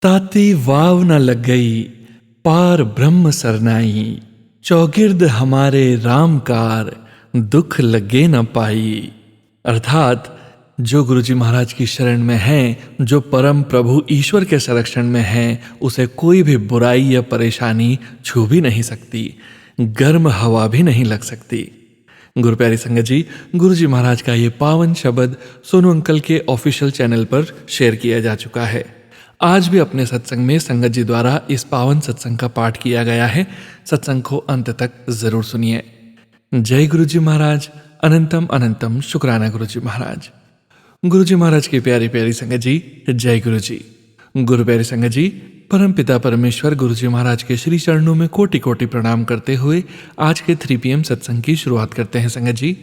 ताती वाव न लग गई, पार ब्रह्म सरनाई। चौगिर्द हमारे रामकार, दुख लगे न पाई। अर्थात जो गुरुजी महाराज की शरण में हैं, जो परम प्रभु ईश्वर के संरक्षण में हैं, उसे कोई भी बुराई या परेशानी छू भी नहीं सकती, गर्म हवा भी नहीं लग सकती। गुरु प्यारी संगत जी, गुरुजी महाराज का ये पावन शब्द सोनू अंकल के ऑफिशियल चैनल पर शेयर किया जा चुका है। आज भी अपने सत्संग में संगत जी द्वारा इस पावन सत्संग का पाठ किया गया है। सत्संग को अंत तक जरूर सुनिए। जय गुरुजी महाराज, अनंतम अनंतम शुक्राना गुरुजी महाराज। गुरुजी महाराज की प्यारी प्यारी संगत जी, जय गुरुजी। गुरु प्यारी संगत जी, परम पिता परमेश्वर गुरुजी महाराज के श्री चरणों में कोटि कोटि प्रणाम करते हुए आज के 3 PM सत्संग की शुरुआत करते हैं संगत जी।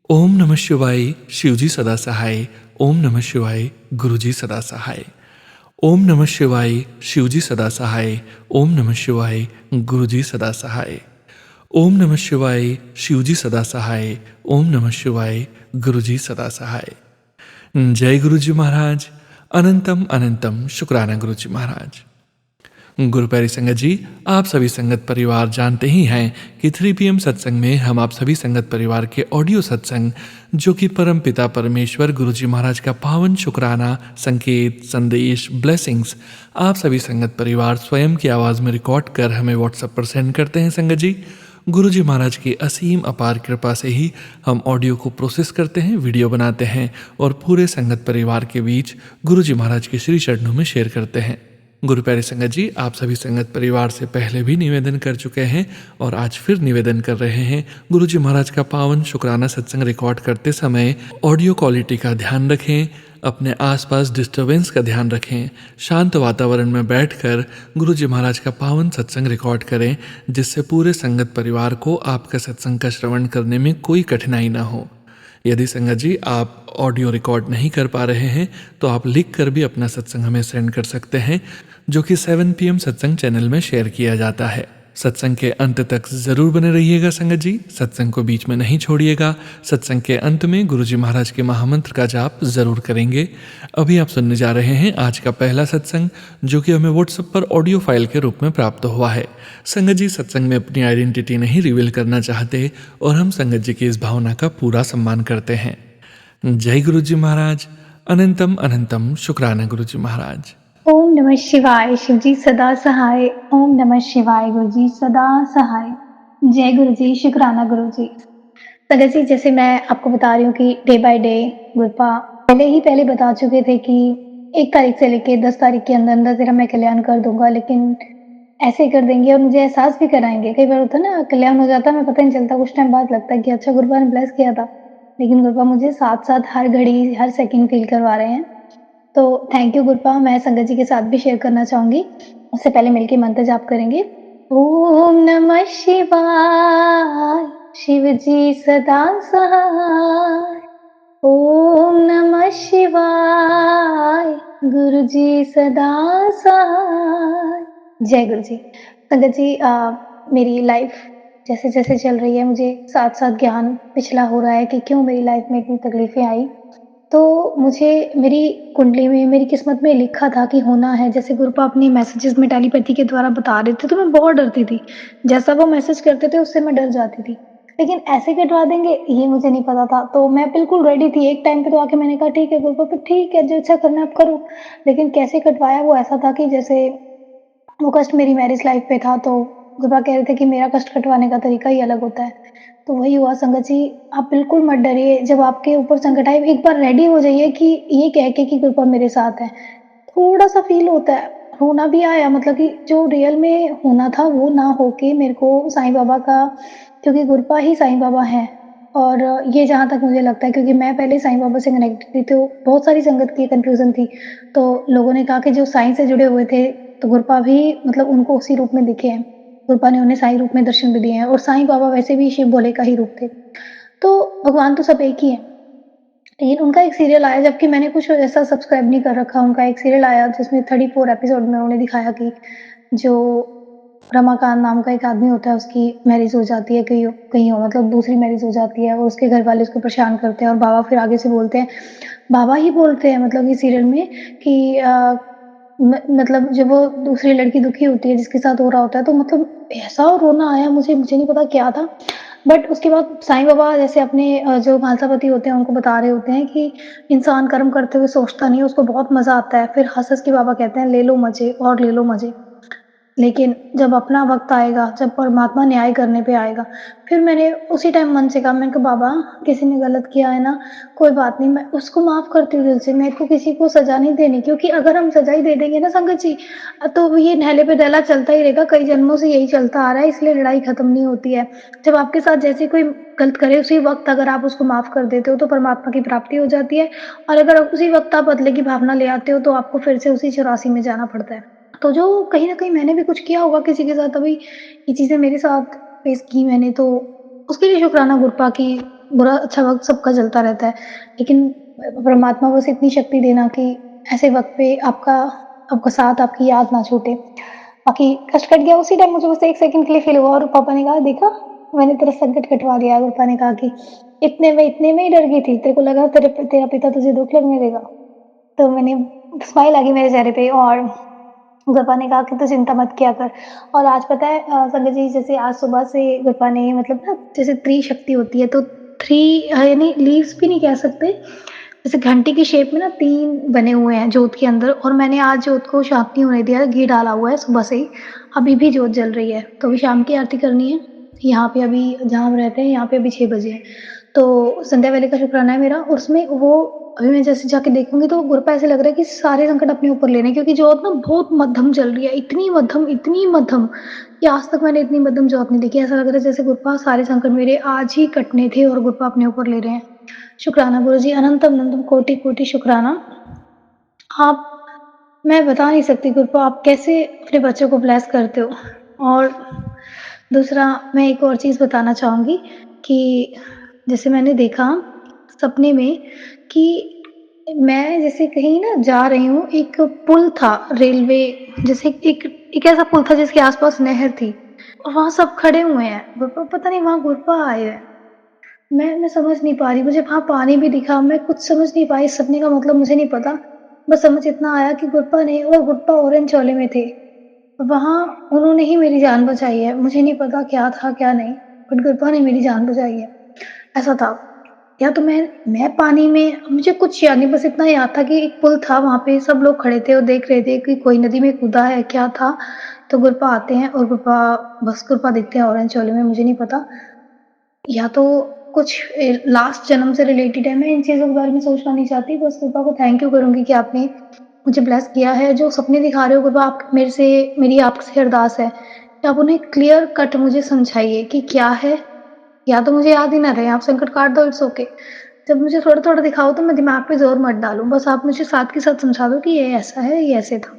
ओम नमः शिवाय, शिवजी सदा सहाय। ओम नमः शिवाय, गुरुजी सदा सहाय। ओम नमः शिवाय, शिवजी सदा सहाय। ओम नमः शिवाय, गुरुजी सदा सहाय। ओम नमः शिवाय, शिवजी सदा सहाय। ओम नमः शिवाय, गुरुजी सदा सहाय। जय गुरुजी महाराज, अनंतम अनंतम शुक्राना गुरुजी महाराज। गुरु प्यारी संगत जी, आप सभी संगत परिवार जानते ही हैं कि 3 PM सत्संग में हम आप सभी संगत परिवार के ऑडियो सत्संग, जो कि परम पिता परमेश्वर गुरुजी महाराज का पावन शुक्राना, संकेत, संदेश, ब्लेसिंग्स, आप सभी संगत परिवार स्वयं की आवाज़ में रिकॉर्ड कर हमें व्हाट्सएप पर सेंड करते हैं संगत जी। गुरुजी महाराज की असीम अपार कृपा से ही हम ऑडियो को प्रोसेस करते हैं, वीडियो बनाते हैं और पूरे संगत परिवार के बीच गुरुजी महाराज के श्री चरणों में शेयर करते हैं। गुरु प्यारे संगत जी, आप सभी संगत परिवार से पहले भी निवेदन कर चुके हैं और आज फिर निवेदन कर रहे हैं। गुरुजी महाराज का पावन शुक्राना सत्संग रिकॉर्ड करते समय ऑडियो क्वालिटी का ध्यान रखें, अपने आसपास डिस्टरबेंस का ध्यान रखें, शांत वातावरण में बैठकर गुरुजी महाराज का पावन सत्संग रिकॉर्ड करें, जिससे पूरे संगत परिवार को आपका सत्संग का श्रवण करने में कोई कठिनाई ना हो। यदि संगत जी आप ऑडियो रिकॉर्ड नहीं कर पा रहे हैं तो आप लिख कर भी अपना सत्संग हमें सेंड कर सकते हैं, जो कि 7 PM सत्संग चैनल में शेयर किया जाता है। सत्संग के अंत तक जरूर बने रहिएगा संगत जी, सत्संग को बीच में नहीं छोड़िएगा। सत्संग के अंत में गुरुजी महाराज के महामंत्र का जाप जरूर करेंगे। अभी आप सुनने जा रहे हैं आज का पहला सत्संग, जो कि हमें व्हाट्सएप पर ऑडियो फाइल के रूप में प्राप्त हुआ है। संगत जी सत्संग में अपनी आइडेंटिटी नहीं रिवील करना चाहते और हम संगत जी की इस भावना का पूरा सम्मान करते हैं। जय गुरुजी महाराज, अनंतम अनंतम शुक्राना गुरुजी महाराज। ओम नमः शिवाय, शिवजी सदा सहाय। ओम नमः शिवाय, गुरुजी सदा सहाय। जय गुरुजी, शुक्राना गुरुजी। संगत जी, जैसे मैं आपको बता रही हूँ कि डे बाय डे गुरपा पहले बता चुके थे कि 1 तारीख से लेके 10 तारीख के अंदर अंदर तेरा मैं कल्याण कर दूंगा, लेकिन ऐसे कर देंगे और मुझे एहसास भी कराएंगे। कई बार होता है ना, कल्याण हो जाता है, मैं पता नहीं चलता, कुछ टाइम बाद लगता है कि अच्छा गुरपा ने ब्लेस किया था, लेकिन गुरपा मुझे साथ साथ हर घड़ी हर सेकंड फील करवा रहे हैं। तो थैंक यू गुरपा। मैं संगत जी के साथ भी शेयर करना चाहूंगी। उससे पहले मिलके मंत्र जाप करेंगे। ओम नमः शिवाय, शिव जी सदा सहाय। ओम नमः शिवाय, गुरु जी सदा सहाय। जय गुरु जी। संगत जी, मेरी लाइफ जैसे जैसे चल रही है, मुझे साथ साथ ज्ञान पिछला हो रहा है कि क्यों मेरी लाइफ में इतनी तकलीफें आई। तो मुझे मेरी कुंडली में, मेरी किस्मत में लिखा था कि होना है। जैसे गुरुपा अपनी मैसेजेस में टेलीपैथी के द्वारा बता रहे थे, तो मैं बहुत डरती थी। जैसा वो मैसेज करते थे उससे मैं डर जाती थी, लेकिन ऐसे कटवा देंगे ये मुझे नहीं पता था। तो मैं बिल्कुल रेडी थी। एक टाइम पे तो आके मैंने कहा ठीक है गुरुपा, फिर ठीक है, जो इच्छा करना है आप करो। लेकिन कैसे कटवाया वो ऐसा था कि जैसे वो कष्ट मेरी मैरिज लाइफ पे था, तो गुरुपा कह रहे थे कि मेरा कष्ट कटवाने का तरीका ही अलग होता है। तो वही हुआ संगत जी। आप बिल्कुल मत डरिए, जब आपके ऊपर संकट आए एक बार रेडी हो जाइए कि ये कह के कि गुरुपा मेरे साथ है। थोड़ा सा फील होता है, होना भी आया, मतलब कि जो रियल में होना था वो ना होके मेरे को साईं बाबा का, क्योंकि गुरुपा ही साईं बाबा है। और ये जहाँ तक मुझे लगता है, क्योंकि मैं पहले साईं बाबा से कनेक्टेड थी, तो बहुत सारी संगत की कन्फ्यूजन थी। तो लोगों ने कहा कि जो साईं से जुड़े हुए थे, तो गुरुपा भी मतलब उनको उसी रूप में दिखे हैं। गुरुपा ने उन्हें साईं रूप में दर्शन भी दिए हैं, और साईं बाबा वैसे भी शिव भोले का ही रूप थे। तो भगवान तो सब एक ही है। लेकिन उनका एक सीरियल आया, जबकि मैंने कुछ ऐसा सब्सक्राइब नहीं कर रखा। उनका एक सीरियल आया जिसमें 34 एपिसोड में उन्होंने दिखाया कि जो रमाकांत नाम का एक आदमी होता है, उसकी मैरिज हो जाती है कहीं कहीं और, मतलब दूसरी मैरिज हो जाती है, और उसके घर वाले उसको परेशान करते हैं, और बाबा फिर आगे से बोलते हैं, बाबा ही बोलते हैं मतलब इस सीरियल में कि मतलब जब वो दूसरी लड़की दुखी होती है जिसके साथ हो रहा होता है, तो मतलब ऐसा रोना आया मुझे नहीं पता क्या था। बट उसके बाद साईं बाबा जैसे अपने जो खालसापति होते हैं उनको बता रहे होते हैं कि इंसान कर्म करते हुए सोचता नहीं है, उसको बहुत मज़ा आता है। फिर हँस-हँस के बाबा कहते हैं, "ले लो मज़े और ले लो मज़े।" लेकिन जब अपना वक़्त आएगा, जब परमात्मा न्याय करने पे आएगा, फिर मैंने उसी टाइम मन से कहा, मैंने कहा बाबा किसी ने गलत किया है ना, कोई बात नहीं, मैं उसको माफ़ करती हूँ दिल से, मेरे को किसी को सज़ा नहीं देनी, क्योंकि अगर हम सज़ा ही दे देंगे ना संगत जी, तो ये न्हैले पे दैला चलता ही रहेगा, कई जन्मों से यही चलता आ रहा है, इसलिए लड़ाई खत्म नहीं होती है। जब आपके साथ जैसे कोई गलत करे, उसी वक़्त अगर आप उसको माफ़ कर देते हो, तो परमात्मा की प्राप्ति हो जाती है, और अगर उसी वक़्त आप बदले की भावना ले आते हो, तो आपको फिर से उसी 84 में जाना पड़ता है। तो जो कहीं न कहीं मैंने भी कुछ किया होगा किसी के साथ, तभी ये चीज़ें मेरे साथ फेस की मैंने, तो उसके लिए शुक्राना गुरपा कि बुरा अच्छा वक़्त सबका चलता रहता है। लेकिन परमात्मा बस इतनी शक्ति देना कि ऐसे वक़्त पे आपका आपका साथ, आपकी याद ना छूटे। बाकी कष्ट कट गया, उसी टाइम मुझे बस 1 सेकंड के लिए फ़ील हुआ, और पापा ने कहा, "देखा, मैंने तेरा संकट कटवा दिया।" गुरपा ने कहा कि इतने में ही डर गई थी, तेरे को लगा तेरा पिता तुझे दुःख लगने देगा?" तो मैंने स्माइल आ गई मेरे चेहरे पे, और गुरपा ने कहा कि तू चिंता मत किया कर। और आज पता है संगत जी, जैसे आज सुबह से गुरपा ने मतलब ना, जैसे त्रिशक्ति होती है, तो यानी लीव्स भी नहीं कह सकते, जैसे घंटी की शेप में ना 3 बने हुए हैं जोत के अंदर, और मैंने आज जोत को शांत नहीं होने दिया, घी डाला हुआ है सुबह से ही, अभी भी जोत जल रही है। तो अभी शाम की आरती करनी है। यहाँ पे अभी जहाँ हम रहते हैं, यहाँ पे अभी 6 बजे है। तो संध्या वेले का शुक्राना है मेरा, और उसमें वो अभी मैं जैसे जाके देखूँगी, तो गुरपा ऐसे लग रहा है कि सारे संकट अपने ऊपर ले रहे हैं, क्योंकि जोत ना बहुत मध्यम जल रही है, इतनी मध्यम कि आज तक मैंने इतनी मध्यम जोत नहीं देखी। ऐसा लग रहा है जैसे गुरपा सारे संकट मेरे आज ही कटने थे और गुरपा अपने ऊपर ले रहे हैं। शुक्राना गुरुजी, अनंतम अनंतम कोटि-कोटि शुक्राना। आप मैं बता नहीं सकती गुरपा, आप कैसे अपने बच्चों को ब्लेस करते हो। और दूसरा, मैं एक और चीज़ बताना चाहूँगी कि जैसे मैंने देखा सपने में कि मैं जैसे कहीं ना जा रही हूँ, एक पुल था रेलवे, जैसे एक ऐसा पुल था जिसके आस-पास नहर थी, और वहाँ सब खड़े हुए हैं। गुरपा पता नहीं वहाँ गुरपा आए हैं। मैं समझ नहीं पा रही, मुझे वहाँ पानी भी दिखा, मैं कुछ समझ नहीं पाई, इस सपने का मतलब मुझे नहीं पता। बस समझ इतना आया कि गुरपा ने और गुरपा ऑरेंज चोले में थे। वहाँ उन्होंने ही मेरी जान बचाई है। मुझे नहीं पता क्या था, क्या नहीं, बट गुरपा ने मेरी जान बचाई है, ऐसा था। या तो मैं पानी में, मुझे कुछ याद नहीं, बस इतना याद था कि एक पुल था, वहाँ पे सब लोग खड़े थे और देख रहे थे कि कोई नदी में कूदा है, क्या था। तो गुरपा आते हैं और गुरपा दिखते हैं ऑरेंज चोले में, मुझे नहीं पता। या तो कुछ लास्ट जन्म से रिलेटेड है, मैं इन चीज़ों के बारे में सोचना नहीं चाहती, बस गुरबा को थैंक यू करूँगी कि आपने मुझे ब्लेस किया है। जो सपने दिखा रहे हो गुरबा, आप मेरी आपसे अरदास है कि आप उन्हें क्लियर कट मुझे समझाइए कि क्या है, या तो मुझे याद ही ना रहे, आप संकट काट दो, इट्स ओके। जब मुझे थोड़ा-थोड़ा दिखाओ तो मैं दिमाग पे ज़ोर मत डालूँ, बस आप मुझे साथ के साथ समझा दो कि ये ऐसा है, ये ऐसे था।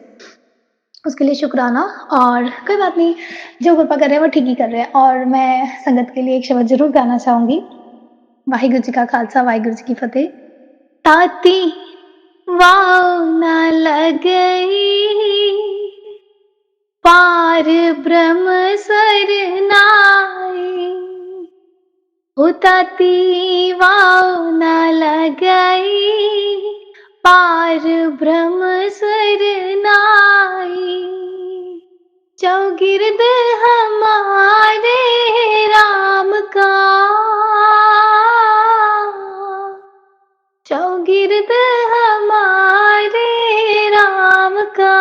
उसके लिए शुक्राना। और कोई बात नहीं, जो कृपा कर रहे हैं वो ठीक ही कर रहे हैं, और मैं संगत के लिए एक शब्द ज़रूर गाना चाहूँगी। वाहिगुरू जी का खालसा, वाहिगुरू जी की फतेह। ताती वाव ना लगई, पार ब्रह्म सरनाई। ओ ताती वाव ना लगई, पार ब्रह्म सरनाई। चौगिर्द हमारे राम का, चौगिर्द हमारे राम का,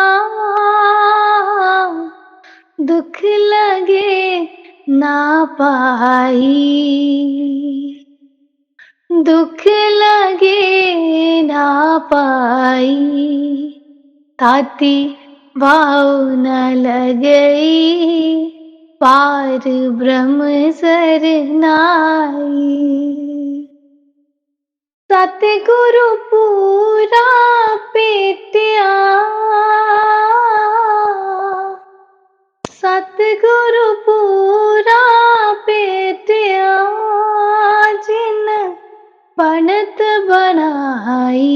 दुख लगे ना पाई, दुख लगे ना पाई। ताती वाव न लगई, पार ब्रह्म सरनाई। सतगुरु पूरा पेटिया, सतगुरु पूरा पेटिया, जिन बनत बनाई।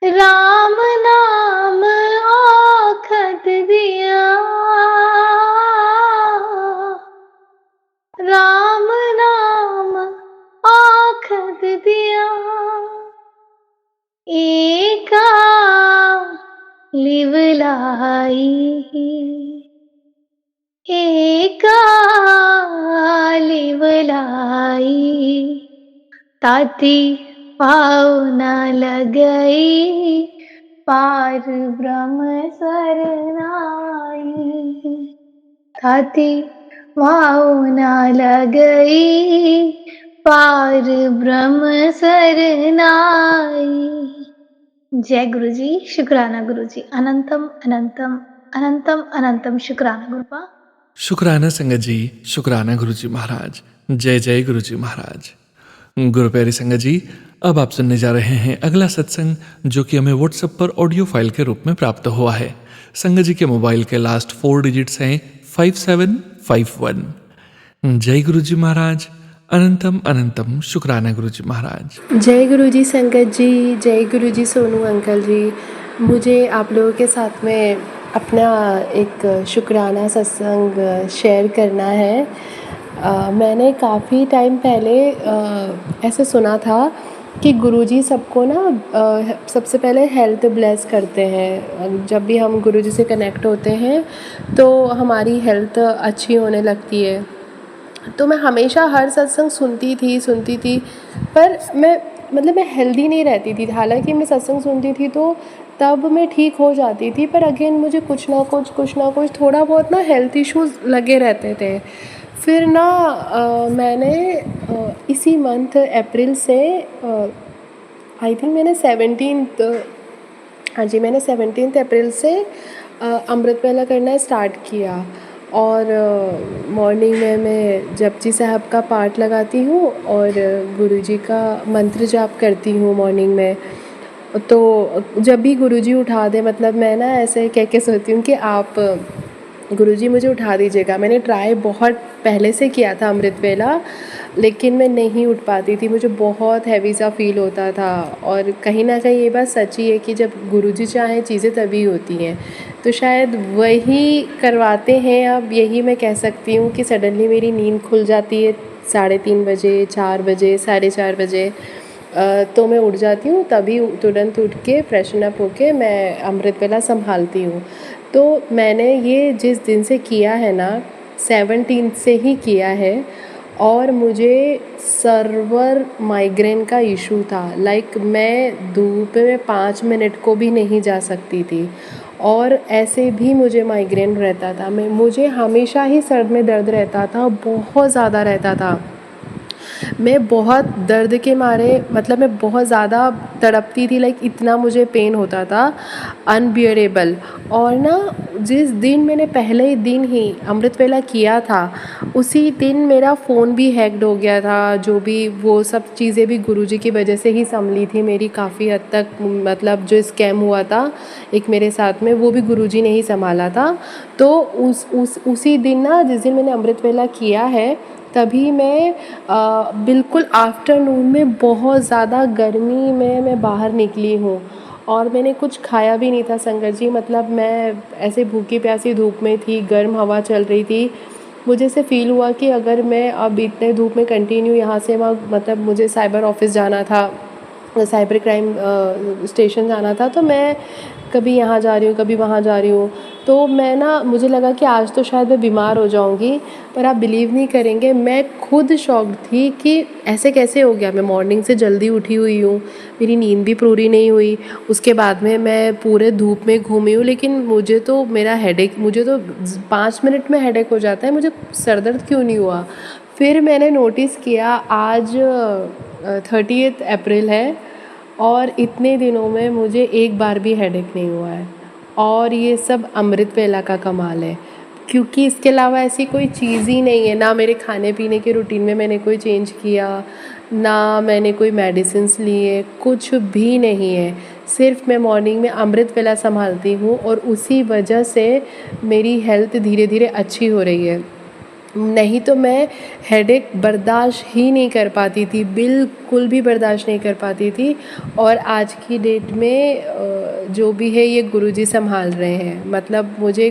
राम नाम आखत दिया, राम नाम आखत दिया। एका लिवलाई एका लिवलाई ताती पाहुणा लगई पार ब्रह्म सरनाई ताती पाहुणा लगई पार ब्रह्म सरनाई। जय गुरु जी, शुक्राना गुरु जी, अनंतम अनंतम अनंतम अनंतम शुक्राना गुरुपा। शुक्राना संगत जी, शुक्राना गुरु जी महाराज। जय जय गुरु जी महाराज। गुरु प्यारी संगत जी, अब आप सुनने जा रहे हैं अगला सत्संग, जो कि हमें व्हाट्सएप पर ऑडियो फाइल के रूप में प्राप्त हुआ है। संगत जी के मोबाइल के लास्ट 4 डिजिट्स हैं 5751। जय गुरु जी महाराज। अनंतम अनंतम शुक्राना गुरु जी महाराज। जय गुरु जी संगत जी, जय गुरु जी सोनू अंकल जी। मुझे आप लोगों के साथ में अपना एक शुक्राना सत्संग शेयर करना है। मैंने काफ़ी टाइम पहले ऐसे सुना था कि गुरुजी सबको ना सबसे पहले हेल्थ ब्लेस करते हैं। जब भी हम गुरुजी से कनेक्ट होते हैं तो हमारी हेल्थ अच्छी होने लगती है। तो मैं हमेशा हर सत्संग सुनती थी, पर मैं हेल्दी नहीं रहती थी। हालांकि मैं सत्संग सुनती थी तो तब मैं ठीक हो जाती थी, पर अगेन मुझे कुछ ना कुछ थोड़ा बहुत ना हेल्थ इश्यूज़ लगे रहते थे। फिर ना मैंने इसी मंथ अप्रैल से आई थिंक मैंने 17 अप्रैल से अमृत वेला करना स्टार्ट किया। और मॉर्निंग में मैं जपजी साहब का पाठ लगाती हूँ और गुरुजी का मंत्र जाप करती हूँ मॉर्निंग में। तो जब भी गुरुजी उठा दे, मतलब मैं ना ऐसे कह के सोती हूँ कि आप गुरुजी मुझे उठा दीजिएगा। मैंने ट्राई बहुत पहले से किया था अमृत वेला, लेकिन मैं नहीं उठ पाती थी। मुझे बहुत हैवी सा फील होता था। और कहीं ना कहीं ये बात सच्ची है कि जब गुरुजी चाहें चीज़ें तभी होती हैं। तो शायद वही करवाते हैं। अब यही मैं कह सकती हूँ कि सडनली मेरी नींद खुल जाती है 3:30 बजे, 4 बजे, 4:30 बजे। तो मैं उठ जाती हूँ, तभी तुरंत उठ के फ्रेशन अप होके मैं अमृत वेला संभालती हूँ। तो मैंने ये जिस दिन से किया है ना, 17 से ही किया है। और मुझे सर्वर माइग्रेन का इशू था। लाइक मैं धूप में 5 मिनट को भी नहीं जा सकती थी, और ऐसे भी मुझे माइग्रेन रहता था। मुझे हमेशा ही सर में दर्द रहता था, बहुत ज़्यादा रहता था। मैं बहुत दर्द के मारे, मतलब मैं बहुत ज़्यादा तड़पती थी। लाइक इतना मुझे पेन होता था, अनबियरेबल। और ना जिस दिन मैंने पहले ही दिन ही अमृत वेला किया था, उसी दिन मेरा फ़ोन भी हैक्ड हो गया था। जो भी वो सब चीज़ें भी गुरुजी की वजह से ही संभली थी मेरी काफ़ी हद तक। मतलब जो स्कैम हुआ था एक मेरे साथ में, वो भी गुरुजी ने ही संभाला था। तो उसी दिन ना, जिस दिन मैंने अमृत वेला किया है, तभी मैं बिल्कुल आफ्टरनून में बहुत ज़्यादा गर्मी में मैं बाहर निकली हूँ। और मैंने कुछ खाया भी नहीं था संगत जी। मतलब मैं ऐसे भूखी प्यासी धूप में थी, गर्म हवा चल रही थी। मुझे ऐसे फ़ील हुआ कि अगर मैं अब इतने धूप में कंटिन्यू यहाँ से वहाँ, मतलब मुझे साइबर ऑफिस जाना था, साइबर क्राइम स्टेशन जाना था, तो मैं कभी यहाँ जा रही हूँ, कभी वहाँ जा रही हूँ। तो मैं ना, मुझे लगा कि आज तो शायद मैं बीमार हो जाऊँगी। पर आप बिलीव नहीं करेंगे, मैं खुद शॉक्ड थी कि ऐसे कैसे हो गया। मैं मॉर्निंग से जल्दी उठी हुई हूँ, मेरी नींद भी पूरी नहीं हुई। उसके बाद में मैं पूरे धूप में घूमी हूँ, लेकिन मुझे तो मेरा हेडेक, मुझे तो 5 मिनट में हेडेक हो जाता है। मुझे सर दर्द क्यों नहीं हुआ। फिर मैंने नोटिस किया, आज 30 अप्रैल है और इतने दिनों में मुझे एक बार भी हेडेक नहीं हुआ है। और ये सब अमृत वेला का कमाल है, क्योंकि इसके अलावा ऐसी कोई चीज़ ही नहीं है। ना मेरे खाने पीने के रूटीन में मैंने कोई चेंज किया, ना मैंने कोई मेडिसिन्स लिए, कुछ भी नहीं है। सिर्फ मैं मॉर्निंग में अमृत वेला संभालती हूँ, और उसी वजह से मेरी हेल्थ धीरे धीरे अच्छी हो रही है। नहीं तो मैं हेडेक बर्दाश्त ही नहीं कर पाती थी, बिल्कुल भी बर्दाश्त नहीं कर पाती थी। और आज की डेट में जो भी है ये गुरुजी संभाल रहे हैं। मतलब मुझे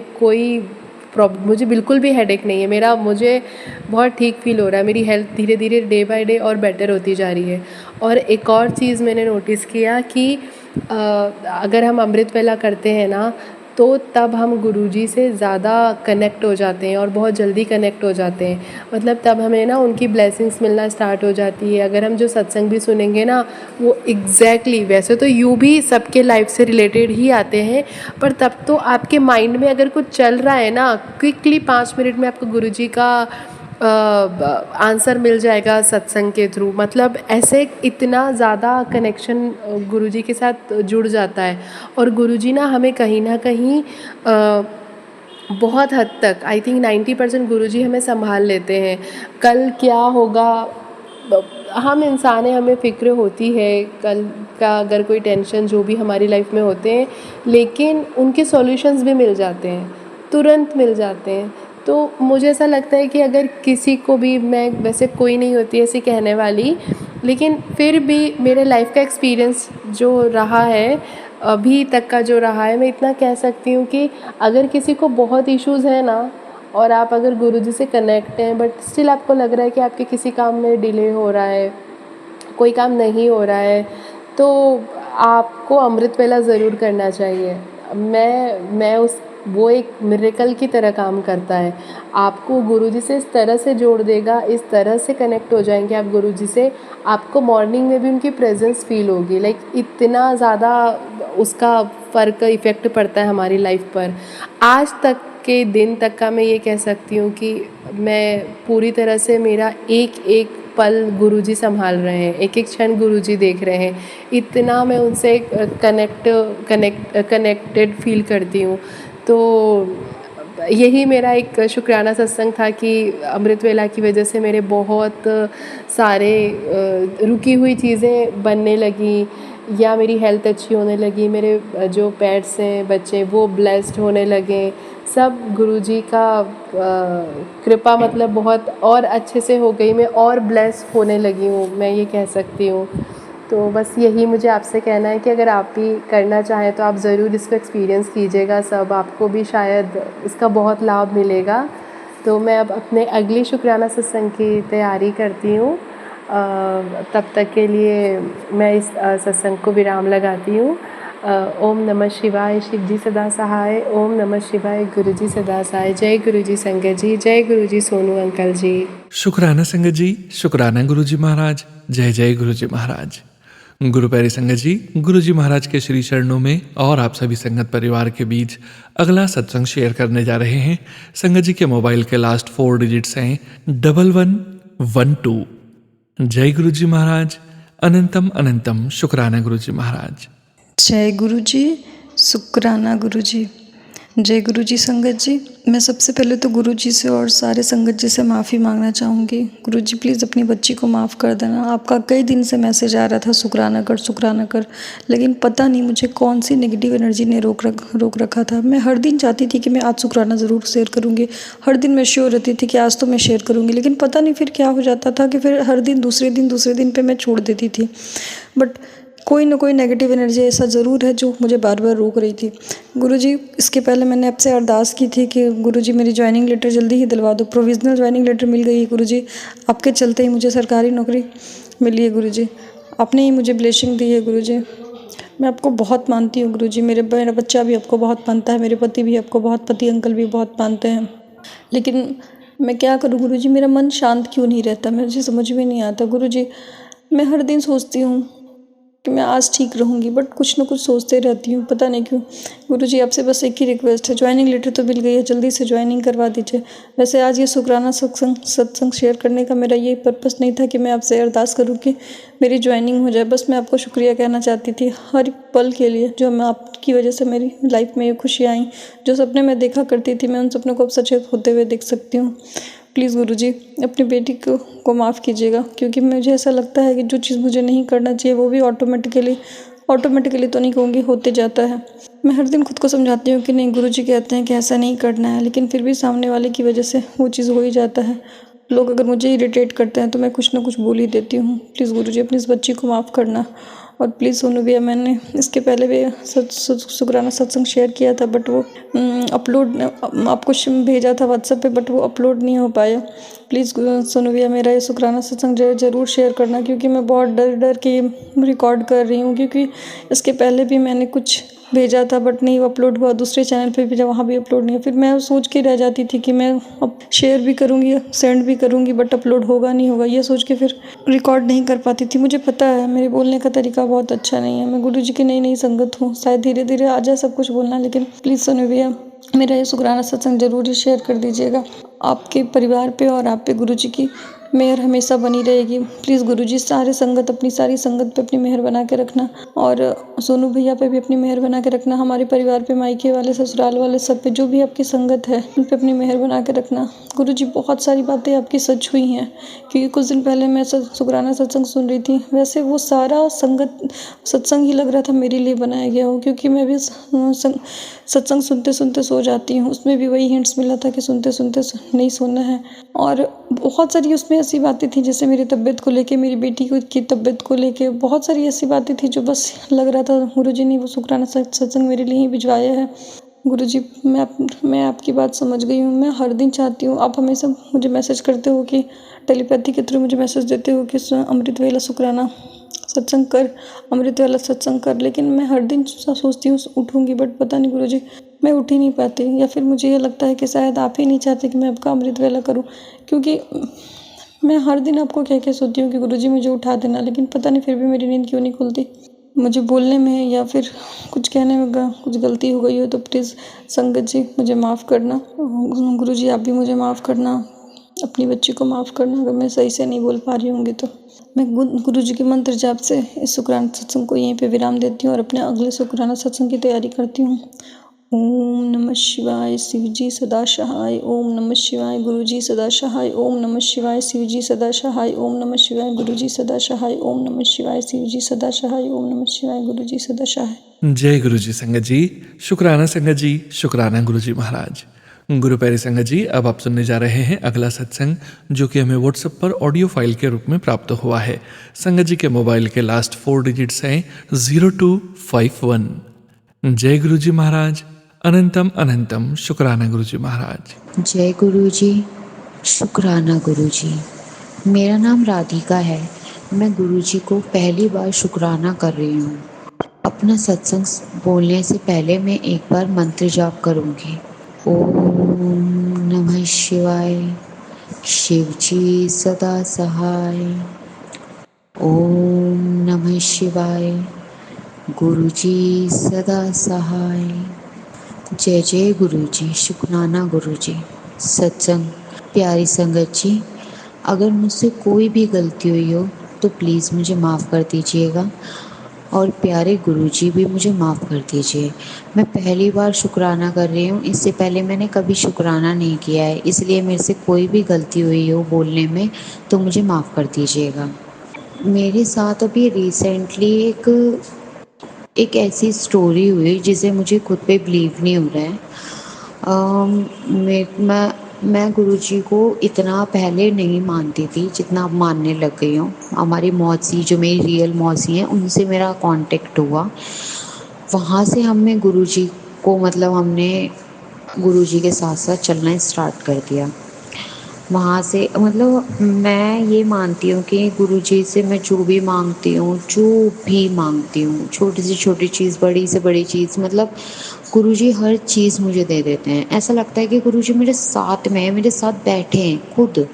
बिल्कुल भी हेडेक नहीं है। मुझे बहुत ठीक फील हो रहा है। मेरी हेल्थ धीरे धीरे डे बाय डे और बेटर होती जा रही है। और एक और चीज़ मैंने नोटिस किया कि अगर हम अमृत वेला करते हैं ना, तो तब हम गुरुजी से ज़्यादा कनेक्ट हो जाते हैं और बहुत जल्दी कनेक्ट हो जाते हैं। मतलब तब हमें ना उनकी ब्लेसिंग्स मिलना स्टार्ट हो जाती है। अगर हम जो सत्संग भी सुनेंगे ना, वो एग्जैक्टली वैसे तो यूँ भी सबके लाइफ से रिलेटेड ही आते हैं, पर तब तो आपके माइंड में अगर कुछ चल रहा है ना, क्विकली 5 मिनट में आपको गुरुजी का आंसर मिल जाएगा सत्संग के थ्रू। मतलब ऐसे इतना ज़्यादा कनेक्शन गुरुजी के साथ जुड़ जाता है। और गुरुजी ना हमें कहीं ना कहीं बहुत हद तक, आई थिंक 90% गुरुजी हमें संभाल लेते हैं। कल क्या होगा, हम इंसान हैं, हमें फ़िक्र होती है कल का, अगर कोई टेंशन जो भी हमारी लाइफ में होते हैं, लेकिन उनके सॉल्यूशंस भी मिल जाते हैं, तुरंत मिल जाते हैं। तो मुझे ऐसा लगता है कि अगर किसी को भी, मैं वैसे कोई नहीं होती ऐसी कहने वाली, लेकिन फिर भी मेरे लाइफ का एक्सपीरियंस जो रहा है अभी तक का, जो रहा है, मैं इतना कह सकती हूँ कि अगर किसी को बहुत इश्यूज़ है ना, और आप अगर गुरुजी से कनेक्ट हैं बट स्टिल आपको लग रहा है कि आपके किसी काम में डिले हो रहा है, कोई काम नहीं हो रहा है, तो आपको अमृत वेला ज़रूर करना चाहिए। मैं उस वो एक मिरेकल की तरह काम करता है। आपको गुरुजी से इस तरह से जोड़ देगा, इस तरह से कनेक्ट हो जाएंगे आप गुरुजी से, आपको मॉर्निंग में भी उनकी प्रेजेंस फील होगी। लाइक इतना ज़्यादा उसका फ़र्क, इफ़ेक्ट पड़ता है हमारी लाइफ पर। आज तक के दिन तक का मैं ये कह सकती हूँ कि मैं पूरी तरह से, मेरा एक एक पल गुरुजी संभाल रहे हैं, एक एक क्षण गुरुजी देख रहे हैं। इतना मैं उनसे कनेक्टेड फील करती हूँ। तो यही मेरा एक शुक्राना सत्संग था कि अमृत वेला की वजह से मेरे बहुत सारे रुकी हुई चीज़ें बनने लगी, या मेरी हेल्थ अच्छी होने लगी, मेरे जो पेट्स हैं, बच्चे, वो ब्लेस्ड होने लगे। सब गुरुजी का कृपा, मतलब बहुत और अच्छे से हो गई, मैं और ब्लेस होने लगी हूँ, मैं ये कह सकती हूँ। तो बस यही मुझे आपसे कहना है कि अगर आप भी करना चाहें तो आप ज़रूर इसको एक्सपीरियंस कीजिएगा। सब आपको भी शायद इसका बहुत लाभ मिलेगा। तो मैं अब अपने अगली शुक्राना सत्संग की तैयारी करती हूँ। तब तक के लिए मैं इस सत्संग को विराम लगाती हूँ। ओम नमः शिवाय, शिव जी सदा सहाय। ओम नमः शिवाय, गुरु जी सदा सहाय। जय गुरु जी संगत जी, जय गुरु जी सोनू अंकल जी। शुक्राना संगत जी, शुक्राना गुरु जी महाराज। जय जय गुरु जी महाराज। गुरु प्यारी संगत जी, गुरु जी महाराज के श्री चरणों में और आप सभी संगत परिवार के बीच अगला सत्संग शेयर करने जा रहे हैं। संगत जी के मोबाइल के लास्ट 4 डिजिट्स हैं 1112। जय गुरु जी महाराज। अनंतम अनंतम शुक्राना गुरु जी महाराज। जय गुरु जी, शुक्राना गुरु जी। जय गुरु जी संगत जी। मैं सबसे पहले तो गुरु जी से और सारे संगत जी से माफ़ी मांगना चाहूँगी। गुरु जी प्लीज़ अपनी बच्ची को माफ़ कर देना। आपका कई दिन से मैसेज आ रहा था शुक्राना कर, लेकिन पता नहीं मुझे कौन सी नेगेटिव एनर्जी ने रोक रखा था। मैं हर दिन चाहती थी कि मैं आज शुक्राना ज़रूर शेयर करूँगी, हर दिन मैं श्योर रहती थी कि आज तो मैं शेयर करूँगी, लेकिन पता नहीं फिर क्या हो जाता था कि फिर हर दिन दूसरे दिन पे मैं छोड़ देती थी। बट कोई ना कोई नेगेटिव एनर्जी ऐसा ज़रूर है जो मुझे बार बार रोक रही थी। गुरुजी, इसके पहले मैंने आपसे अरदास की थी कि गुरुजी मेरी ज्वाइनिंग लेटर जल्दी ही दिलवा दो। प्रोविज़नल ज्वाइनिंग लेटर मिल गई है गुरुजी, आपके चलते ही मुझे सरकारी नौकरी मिली है गुरुजी, आपने ही मुझे ब्लेसिंग दी है गुरुजी। मैं आपको बहुत मानती हूँ गुरुजी। मेरा बच्चा भी आपको बहुत मानता है, मेरे पति भी आपको बहुत, पति अंकल भी बहुत मानते हैं, लेकिन मैं क्या करूँ गुरुजी, मेरा मन शांत क्यों नहीं रहता, मुझे समझ में नहीं आता गुरुजी। मैं हर दिन सोचती हूँ कि मैं आज ठीक रहूँगी, बट कुछ ना कुछ सोचते रहती हूँ, पता नहीं क्यों। गुरुजी आपसे बस एक ही रिक्वेस्ट है, ज्वाइनिंग लेटर तो मिल गई है, जल्दी से ज्वाइनिंग करवा दीजिए। वैसे आज ये शुक्राना सत्संग शेयर करने का मेरा ये पर्पस नहीं था कि मैं आपसे अरदास करूँ कि मेरी ज्वाइनिंग हो जाए, बस मैं आपको शुक्रिया कहना चाहती थी हर पल के लिए, जो मैं आपकी वजह से मेरी लाइफ में ये खुशियाँ आई। जो सपने मैं देखा करती थी, मैं उन सपनों को अब सचेत होते हुए देख सकती हूँ। प्लीज़ गुरुजी अपनी बेटी को माफ़ कीजिएगा, क्योंकि मुझे ऐसा लगता है कि जो चीज़ मुझे नहीं करना चाहिए वो भी ऑटोमेटिकली तो नहीं कहूँगी, होते जाता है। मैं हर दिन खुद को समझाती हूँ कि नहीं, गुरुजी कहते हैं कि ऐसा नहीं करना है, लेकिन फिर भी सामने वाले की वजह से वो चीज़ हो ही जाता है। लोग अगर मुझे इरिटेट करते हैं तो मैं कुछ ना कुछ बोल ही देती हूँ। प्लीज़ गुरुजी अपनी इस बच्ची को माफ़ करना और प्लीज़ सोनू भैया, मैंने इसके पहले भी शुक्राना सत्संग शेयर किया था, बट वो अपलोड आपको भेजा था व्हाट्सएप पे, बट वो अपलोड नहीं हो पाया। प्लीज़ सोनू भैया मेरा ये शुक्राना सत्संग ज़रूर शेयर करना, क्योंकि मैं बहुत डर के रिकॉर्ड कर रही हूँ, क्योंकि इसके पहले भी मैंने कुछ भेजा था बट नहीं अपलोड हुआ। दूसरे चैनल पे भी जब वहाँ भी अपलोड नहीं हुआ, फिर मैं सोच के रह जाती थी कि मैं अब शेयर भी करूँगी, सेंड भी करूँगी, बट अपलोड होगा नहीं होगा, ये सोच के फिर रिकॉर्ड नहीं कर पाती थी। मुझे पता है मेरे बोलने का तरीका बहुत अच्छा नहीं है, मैं गुरु जी की नई संगत हूँ, शायद धीरे धीरे आ जाए सब कुछ बोलना, लेकिन प्लीज़ सोनू भैया मेरा ये शुक्राना सत्संग ज़रूर ही शेयर कर दीजिएगा। आपके परिवार पे और आप पे गुरु जी की मेहर हमेशा बनी रहेगी। प्लीज़ गुरुजी सारी संगत पे अपनी मेहर बना के रखना, और सोनू भैया पे भी अपनी मेहर बना के रखना, हमारे परिवार पे, मायके वाले, ससुराल वाले, सब पे जो भी आपकी संगत है उन पे अपनी मेहर बना के रखना। गुरुजी बहुत सारी बातें आपकी सच हुई हैं, क्योंकि कुछ दिन पहले मैं शुक्राना सत्संग सुन रही थी। वैसे वो सारा सत्संग ही लग रहा था मेरे लिए बनाया गया हो, क्योंकि मैं भी सत्संग सुनते सुनते सो जाती हूँ। उसमें भी वही हिंट्स मिला था कि सुनते सुनते नहीं सोना है, और बहुत सारी उसमें ऐसी बातें थी, जैसे मेरी तबीयत को लेके, मेरी बेटी की तबीयत को लेके, बहुत सारी ऐसी बातें थी जो बस लग रहा था गुरुजी ने वो शुक्राना सत्संग मेरे लिए ही भिजवाया है। गुरुजी मैं आपकी बात समझ गई हूँ। मैं हर दिन चाहती हूँ, आप हमेशा मुझे मैसेज करते हो कि टेलीपैथी के थ्रू मुझे मैसेज देते हो कि अमृत वेला शुक्राना सत्संग कर, अमृत वाला सत्संग कर, लेकिन मैं हर दिन सोचती हूँ उठूँगी, बट पता नहीं गुरुजी मैं उठ ही नहीं पाती, या फिर मुझे ये लगता है कि शायद आप ही नहीं चाहते कि मैं आपका अमृत वेला करूँ, क्योंकि मैं हर दिन आपको कह के सोती हूँ कि गुरुजी मुझे उठा देना, लेकिन पता नहीं फिर भी मेरी नींद क्यों नहीं खुलती। मुझे बोलने में या फिर कुछ कहने में कुछ गलती हो गई हो तो प्लीज़ संगत जी मुझे माफ़ करना, गुरुजी आप भी मुझे माफ़ करना, अपनी बच्ची को माफ़ करना अगर मैं सही से नहीं बोल पा रही होंगी तो। मैं गुरुजी के मंत्र जाप से इस शुक्राना सत्संग को यहीं पे विराम देती हूँ और अपने अगले शुक्राना सत्संग की तैयारी करती हूँ। ओम नमः शिवाय, शिवजी सदा सहाय। ओम नमः शिवाय, गुरुजी सदा सहाय। ओम नमः शिवाय, शिवजी सदा सहाय। ओम नमः शिवाय, गुरुजी सदा सहाय। ओम नमः शिवाय, शिवजी सदा सहाय। ओम नमः शिवाय, गुरुजी सदा सहाय। जय गुरु जी संगत जी, शुक्राना संगत जी, शुक्राना गुरु जी महाराज। गुरु प्यारे संगत जी, अब आप सुनने जा रहे हैं अगला सत्संग, जो कि हमें व्हाट्सएप पर ऑडियो फाइल के रूप में प्राप्त हुआ है। संगत जी के मोबाइल के लास्ट 4 डिजिट्स हैं 0251। जय गुरु जी महाराज, अनंतम अनंतम शुक्राना गुरु जी महाराज। जय गुरु जी, शुक्राना गुरु जी। मेरा नाम राधिका है। मैं गुरु जी को पहली बार शुक्राना कर रही हूँ। अपना सत्संग बोलने से पहले मैं एक बार मंत्र जाप करूँगी। ओम नमः शिवाय, शिवजी सदा सहाय। ओम नमः शिवाय, गुरुजी सदा सहाय। जय जय गुरु जी, शुक्राना गुरु जी। सत्संग प्यारी संगत जी, अगर मुझसे कोई भी गलती हुई हो तो प्लीज़ मुझे माफ़ कर दीजिएगा, और प्यारे गुरु जी भी मुझे माफ़ कर दीजिए। मैं पहली बार शुक्राना कर रही हूँ, इससे पहले मैंने कभी शुक्राना नहीं किया है, इसलिए मेरे से कोई भी गलती हुई हो बोलने में तो मुझे माफ़ कर दीजिएगा। मेरे साथ अभी रिसेंटली एक ऐसी स्टोरी हुई जिसे मुझे खुद पे बिलीव नहीं हो रहा है। मैं गुरुजी को इतना पहले नहीं मानती थी जितना अब मानने लग गई हूँ। हमारी मौसी, जो मेरी रियल मौसी हैं, उनसे मेरा कांटेक्ट हुआ। वहाँ से हमने गुरुजी के साथ साथ चलना स्टार्ट कर दिया। वहाँ से मतलब मैं ये मानती हूँ कि गुरुजी से मैं जो भी मांगती हूँ, छोटी से छोटी चीज़, बड़ी से बड़ी चीज़, मतलब गुरुजी हर चीज़ मुझे दे देते हैं। ऐसा लगता है कि गुरुजी मेरे साथ में हैं, मेरे साथ बैठे हैं, खुद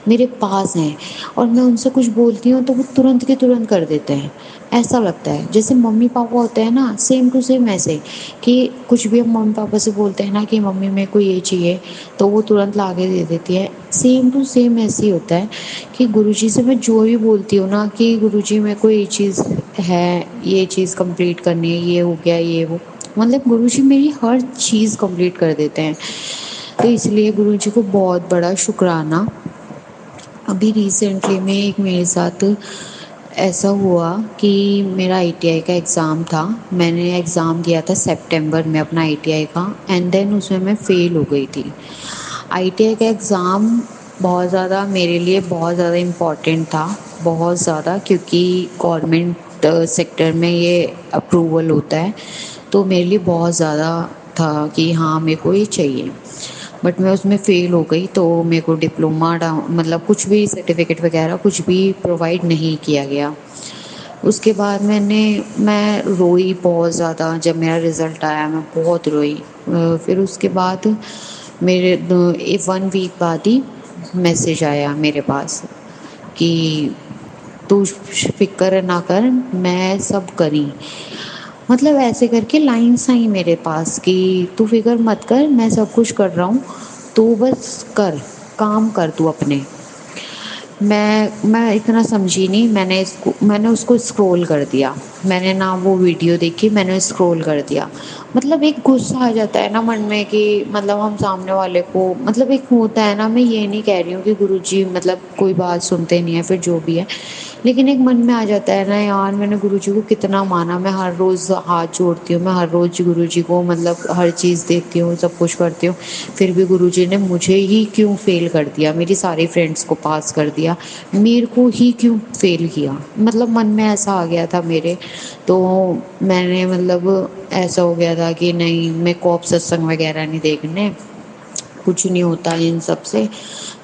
मेरे पास हैं, और मैं उनसे कुछ बोलती हूँ तो वो तुरंत के तुरंत कर देते हैं। ऐसा लगता है जैसे मम्मी पापा होते हैं ना, सेम टू सेम ऐसे, कि कुछ भी हम मम्मी पापा से बोलते हैं ना कि मम्मी मेरे को ये चाहिए, तो वो तुरंत ला के दे देती है। सेम टू सेम ऐसे ही होता है कि गुरुजी से मैं जो भी बोलती हूँ ना कि गुरुजी मेरे को ये चीज़ है, ये चीज़ कंप्लीट करनी है, ये हो गया, ये वो, मतलब गुरुजी मेरी हर चीज़ कंप्लीट कर देते हैं। तो इसलिए गुरुजी को बहुत बड़ा शुक्राना। अभी रिसेंटली में एक मेरे साथ ऐसा हुआ कि मेरा ITI का एग्ज़ाम था। मैंने एग्ज़ाम दिया था सितंबर में अपना ITI का, एंड देन उसमें मैं फ़ेल हो गई थी। ITI का एग्ज़ाम मेरे लिए बहुत ज़्यादा इम्पॉर्टेंट था, बहुत ज़्यादा, क्योंकि गवर्नमेंट सेक्टर में ये अप्रूवल होता है, तो मेरे लिए बहुत ज़्यादा था कि हाँ मेरे को ये चाहिए। बट मैं उसमें फ़ेल हो गई, तो मेरे को डिप्लोमा मतलब कुछ भी सर्टिफिकेट वगैरह कुछ भी प्रोवाइड नहीं किया गया। उसके बाद मैं रोई बहुत ज़्यादा। जब मेरा रिज़ल्ट आया मैं बहुत रोई। फिर उसके बाद मेरे 1 वीक बाद ही मैसेज आया मेरे पास कि तू फ़िक्र ना कर, मैं सब करी। मतलब ऐसे करके लाइन्स आई मेरे पास कि तू फ़िक्र मत कर, मैं सब कुछ कर रहा हूँ, तू बस कर, काम कर तू अपने। मैं इतना समझी नहीं, मैंने उसको स्क्रॉल कर दिया। मैंने ना वो वीडियो देखी, मैंने स्क्रॉल कर दिया। मतलब एक गुस्सा आ जाता है ना मन में कि मतलब हम सामने वाले को, मतलब एक होता है ना, मैं ये नहीं कह रही हूँ कि गुरुजी मतलब कोई बात सुनते नहीं है, फिर जो भी है, लेकिन एक मन में आ जाता है ना यार, मैंने गुरुजी को कितना माना, मैं हर रोज़ हाथ जोड़ती हूँ, मैं हर रोज़ गुरुजी को मतलब हर चीज़ देती हूँ, सब कुछ करती हूँ, फिर भी गुरुजी ने मुझे ही क्यों फ़ेल कर दिया, मेरी सारी फ्रेंड्स को पास कर दिया, मेरे को ही क्यों फ़ेल किया। मतलब मन में ऐसा आ गया था मेरे। तो मैंने मतलब ऐसा हो गया था कि नहीं, मेरे को अब सत्संग वगैरह नहीं देखने, कुछ नहीं होता इन सब से।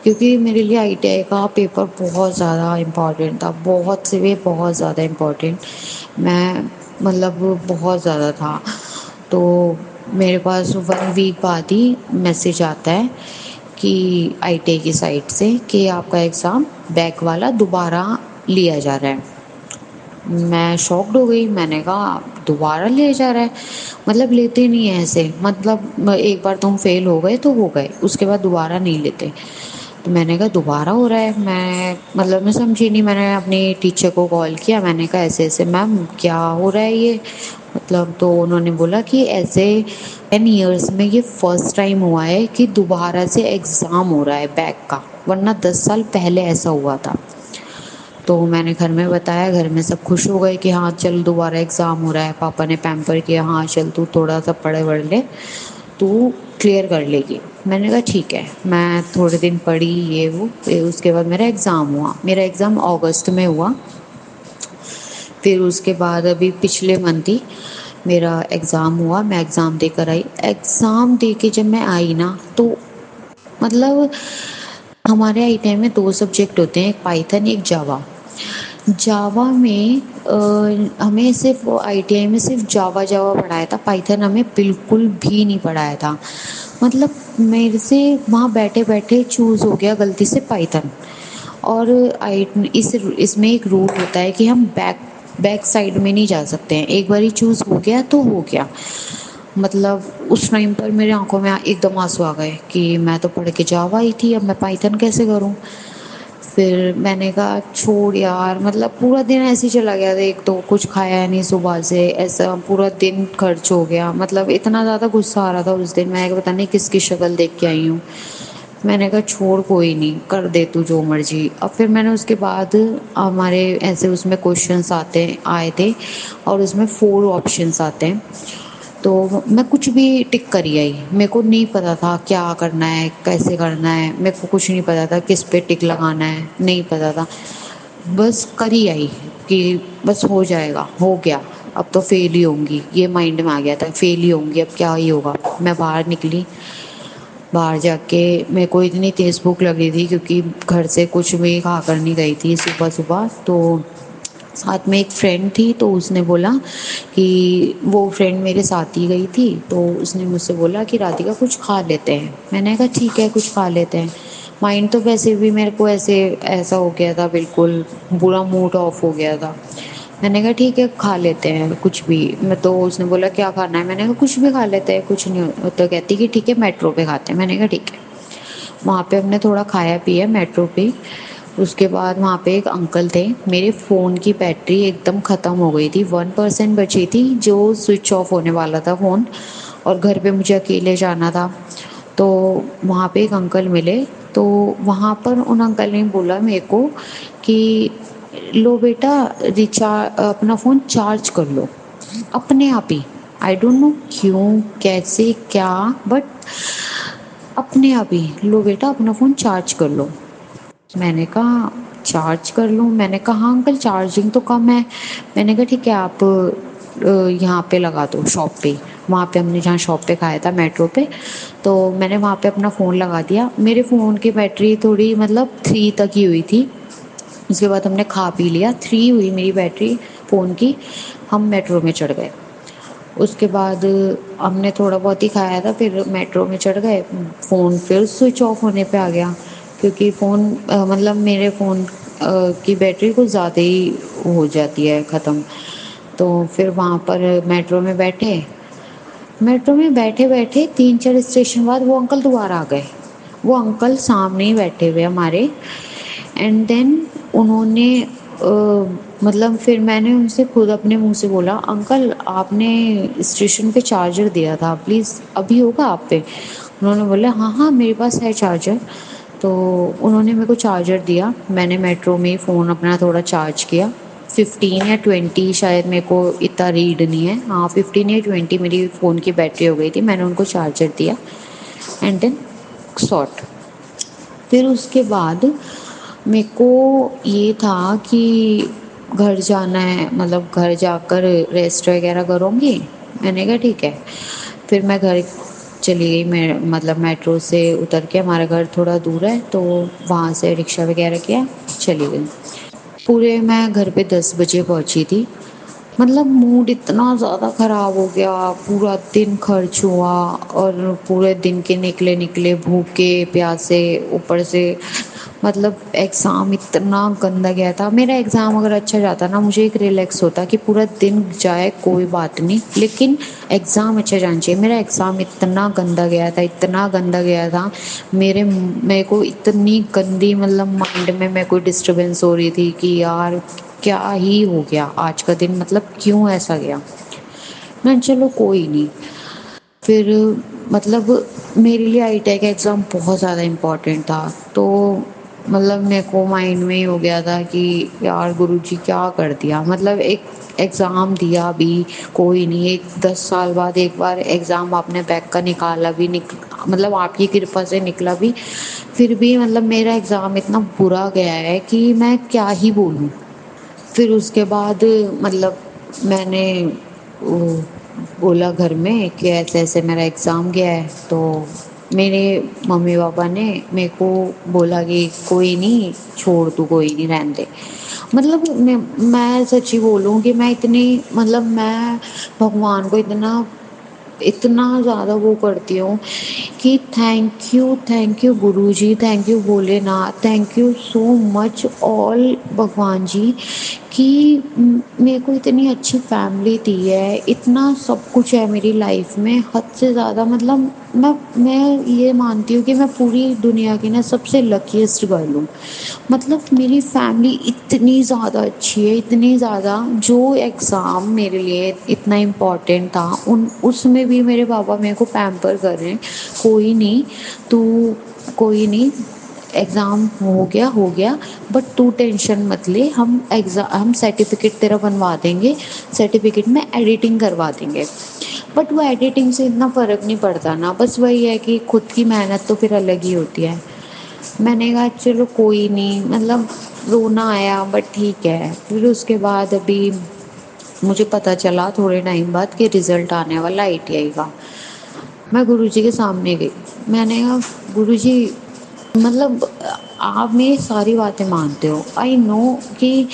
क्योंकि मेरे लिए आईटीआई का पेपर बहुत ज़्यादा इम्पोर्टेंट था, बहुत से भी बहुत ज़्यादा इम्पोर्टेंट। मैं मतलब बहुत ज़्यादा था। तो मेरे पास 1 वीक बाद ही मैसेज आता है कि आईटीआई की साइट से कि आपका एग्ज़ाम बैक वाला दोबारा लिया जा रहा है। मैं शॉक्ड हो गई। मैंने कहा दोबारा लिया जा रहा है, मतलब लेते नहीं है ऐसे, मतलब एक बार तुम फेल हो गए तो हो गए, उसके बाद दोबारा नहीं लेते। तो मैंने कहा दोबारा हो रहा है, मैं समझी नहीं। मैंने अपनी टीचर को कॉल किया, मैंने कहा ऐसे ऐसे मैम क्या हो रहा है ये, मतलब तो उन्होंने बोला कि ऐसे 10 इयर्स में ये फर्स्ट टाइम हुआ है कि दोबारा से एग्ज़ाम हो रहा है बैक का, वरना 10 साल पहले ऐसा हुआ था। तो मैंने घर में बताया, घर में सब खुश हो गए कि हाँ चल दोबारा एग्ज़ाम हो रहा है। पापा ने पैम्पर किया, हाँ चल तू थोड़ा सा पढ़ वढ़ ले, तू क्लियर कर लेगी। मैंने कहा ठीक है। मैं थोड़े दिन पढ़ी ये वो, फिर उसके बाद मेरा एग्ज़ाम हुआ। मेरा एग्ज़ाम अगस्त में हुआ। फिर उसके बाद अभी पिछले मंथ ही मेरा एग्ज़ाम हुआ। मैं एग्ज़ाम देकर आई। एग्ज़ाम दे के जब मैं आई ना, तो मतलब हमारे आईटीआई में 2 सब्जेक्ट होते हैं, एक पाइथन एक जावा। जावा में हमें सिर्फ आईटीआई में सिर्फ जावा जावा पढ़ाया था, पाइथन हमें बिल्कुल भी नहीं पढ़ाया था। मतलब मेरे से वहाँ बैठे बैठे चूज़ हो गया गलती से पाइथन। और आई इसमें एक रूल होता है कि हम बैक साइड में नहीं जा सकते हैं, एक बार ही चूज़ हो गया तो हो गया। मतलब उस टाइम पर मेरी आंखों में एकदम आंसू आ गए कि मैं तो पढ़ के जावा ही थी, अब मैं पाइथन कैसे करूं। फिर मैंने कहा छोड़ यार, मतलब पूरा दिन ऐसे ही चला गया था। एक तो कुछ खाया नहीं सुबह से, ऐसा पूरा दिन खर्च हो गया। मतलब इतना ज़्यादा गुस्सा आ रहा था उस दिन, मैं पता नहीं किसकी शक्ल देख के आई हूँ। मैंने कहा छोड़ कोई नहीं, कर दे तू जो मर्जी। अब फिर मैंने उसके बाद हमारे ऐसे उसमें क्वेश्चंस आए थे, और उसमें 4 ऑप्शंस आते हैं। तो मैं कुछ भी टिक करी आई। मेरे को नहीं पता था क्या करना है, कैसे करना है, मेरे को कुछ नहीं पता था, किस पे टिक लगाना है, नहीं पता था। बस करी आई कि बस हो जाएगा, हो गया, अब तो फेल ही होंगी, ये माइंड में आ गया था, फेल ही होंगी, अब क्या ही होगा। मैं बाहर निकली। बाहर जाके मेरे को इतनी तेज़ भूख लगी थी, क्योंकि घर से कुछ भी खा कर नहीं गई थी सुबह सुबह। तो साथ में एक फ्रेंड थी, तो उसने बोला कि वो फ्रेंड मेरे साथ ही गई थी, तो उसने मुझसे बोला कि राधिका कुछ खा लेते हैं। मैंने कहा ठीक है कुछ खा लेते हैं। माइंड तो वैसे भी मेरे को ऐसा हो गया था, बिल्कुल बुरा मूड ऑफ हो गया था। मैंने कहा ठीक है खा लेते हैं कुछ भी। मैं तो उसने बोला क्या खाना है, मैंने कहा कुछ भी खा लेते हैं, कुछ नहीं। तो कहती कि ठीक है मेट्रो पे खाते हैं। मैंने कहा ठीक है। वहाँ पे हमने थोड़ा खाया पिया मेट्रो पे। उसके बाद वहाँ पे एक अंकल थे। मेरे फ़ोन की बैटरी एकदम ख़त्म हो गई थी, 1% बची थी, जो स्विच ऑफ होने वाला था फ़ोन, और घर पे मुझे अकेले जाना था। तो वहाँ पे एक अंकल मिले। तो वहाँ पर उन अंकल ने बोला मेरे को कि लो बेटा अपना फ़ोन चार्ज कर लो अपने आप ही। आई डोंट नो क्यों कैसे क्या, बट अपने आप ही लो बेटा अपना फ़ोन चार्ज कर लो। मैंने कहा चार्ज कर लूँ। मैंने कहा हाँ अंकल चार्जिंग तो कम है। मैंने कहा ठीक है आप यहाँ पे लगा दो शॉप पे। वहाँ पे हमने जहाँ शॉप पे खाया था मेट्रो पे, तो मैंने वहाँ पे अपना फ़ोन लगा दिया। मेरे फ़ोन की बैटरी थोड़ी मतलब 3 तक ही हुई थी। उसके बाद हमने खा पी लिया, 3 हुई मेरी बैटरी फ़ोन की, हम मेट्रो में चढ़ गए। उसके बाद हमने थोड़ा बहुत ही खाया था, फिर मेट्रो में चढ़ गए। फ़ोन फिर स्विच ऑफ होने पे आ गया, क्योंकि फ़ोन मतलब मेरे फ़ोन की बैटरी कुछ ज़्यादा ही हो जाती है ख़त्म। तो फिर वहाँ पर मेट्रो में बैठे-बैठे 3-4 स्टेशन बाद वो अंकल दोबारा आ गए। वो अंकल सामने ही बैठे हुए हमारे, एंड देन उन्होंने मतलब फिर मैंने उनसे खुद अपने मुँह से बोला, अंकल आपने स्टेशन पे चार्जर दिया था, प्लीज़ अभी होगा आप पे? उन्होंने बोला हाँ, हाँ मेरे पास है चार्जर। तो उन्होंने मेरे को चार्जर दिया। मैंने मेट्रो में फ़ोन अपना थोड़ा चार्ज किया। 15 या 20 शायद, मेरे को इतना रीड नहीं है। हाँ 15 या 20 मेरी फ़ोन की बैटरी हो गई थी। मैंने उनको चार्जर दिया एंड देन सॉट। फिर उसके बाद मेरे को ये था कि घर जाना है, मतलब घर जाकर रेस्ट वगैरह करूँगी। मैंने कहा ठीक है। फिर मैं घर चली गई। मैं मतलब मेट्रो से उतर के, हमारा घर थोड़ा दूर है तो वहाँ से रिक्शा वगैरह किया, चली गई। पूरे मैं घर पे 10 बजे पहुँची थी। मतलब मूड इतना ज़्यादा ख़राब हो गया, पूरा दिन खर्च हुआ और पूरे दिन के निकले भूखे प्यासे, ऊपर से मतलब एग्ज़ाम इतना गंदा गया था। मेरा एग्ज़ाम अगर अच्छा जाता ना, मुझे एक रिलैक्स होता कि पूरा दिन जाए कोई बात नहीं, लेकिन एग्ज़ाम अच्छा जाना चाहिए। मेरा एग्ज़ाम इतना गंदा गया था, इतना गंदा गया था। मेरे को इतनी गंदी मतलब माइंड में मेरे को डिस्टर्बेंस हो रही थी कि यार क्या ही हो गया आज का दिन, मतलब क्यों ऐसा गया। मैं चलो कोई नहीं। फिर मतलब मेरे लिए आईटेक का एग्ज़ाम बहुत ज़्यादा इम्पोर्टेंट था, तो मतलब मेरे को माइंड में ही हो गया था कि यार गुरुजी क्या कर दिया। मतलब एक एग्ज़ाम दिया भी कोई नहीं, एक 10 साल बाद एक बार एग्ज़ाम आपने बैक का निकाला भी मतलब आपकी कृपा से निकला भी, फिर भी मतलब मेरा एग्ज़ाम इतना बुरा गया है कि मैं क्या ही बोलूँ। फिर उसके बाद मतलब मैंने वो बोला घर में कि ऐसे-ऐसे मेरा एग्ज़ाम गया है, तो मेरे मम्मी-पापा ने मेरे को बोला कि कोई नहीं, छोड़ तू, कोई नहीं, रहने दे। मतलब मैं सच्ची बोलूँ कि मैं इतनी मतलब मैं भगवान को इतना इतना ज़्यादा वो करती हूँ कि thank you Guruji, thank you Bholenath, thank you so much all भगवान जी कि मेरे को इतनी अच्छी फैमिली दी है, इतना सब कुछ है मेरी लाइफ में हद से ज़्यादा। मतलब मैं ये मानती हूँ कि मैं पूरी दुनिया की ना सबसे लकीएस्ट गर्ल हूँ। मतलब मेरी फैमिली इतनी ज़्यादा अच्छी है, इतनी ज़्यादा। जो एग्ज़ाम मेरे लिए इतना इम्पोर्टेंट था, उसमें भी मेरे पापा मेरे को पैम्पर कर रहे हैं, कोई नहीं, एग्ज़ाम हो गया, बट तू टेंशन मत ले, हम सर्टिफिकेट तेरा बनवा देंगे, सर्टिफिकेट में एडिटिंग करवा देंगे। बट वो एडिटिंग से इतना फ़र्क नहीं पड़ता ना, बस वही है कि खुद की मेहनत तो फिर अलग ही होती है। मैंने कहा चलो कोई नहीं, मतलब रोना आया बट ठीक है। फिर उसके बाद अभी मुझे पता चला थोड़े टाइम बाद कि रिज़ल्ट आने वाला आईटीआई का। मैं गुरुजी के सामने गई। मैंने कहा गुरुजी, मतलब आप मेरी सारी बातें मानते हो, आई नो कि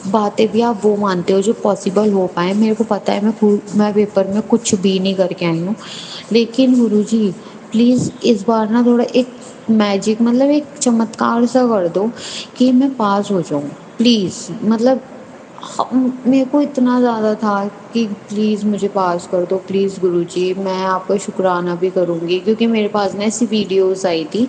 बातें भी आप वो मानते हो जो पॉसिबल हो पाए। मेरे को पता है मैं पेपर में कुछ भी नहीं करके आई हूँ, लेकिन गुरुजी प्लीज़ इस बार ना थोड़ा एक मैजिक, मतलब एक चमत्कार सा कर दो कि मैं पास हो जाऊँ प्लीज़। मतलब मेरे को इतना ज़्यादा था कि प्लीज़ मुझे पास कर दो, प्लीज़ गुरुजी। मैं आपका शुक्राना भी करूँगी, क्योंकि मेरे पास ना ऐसी वीडियोस आई थी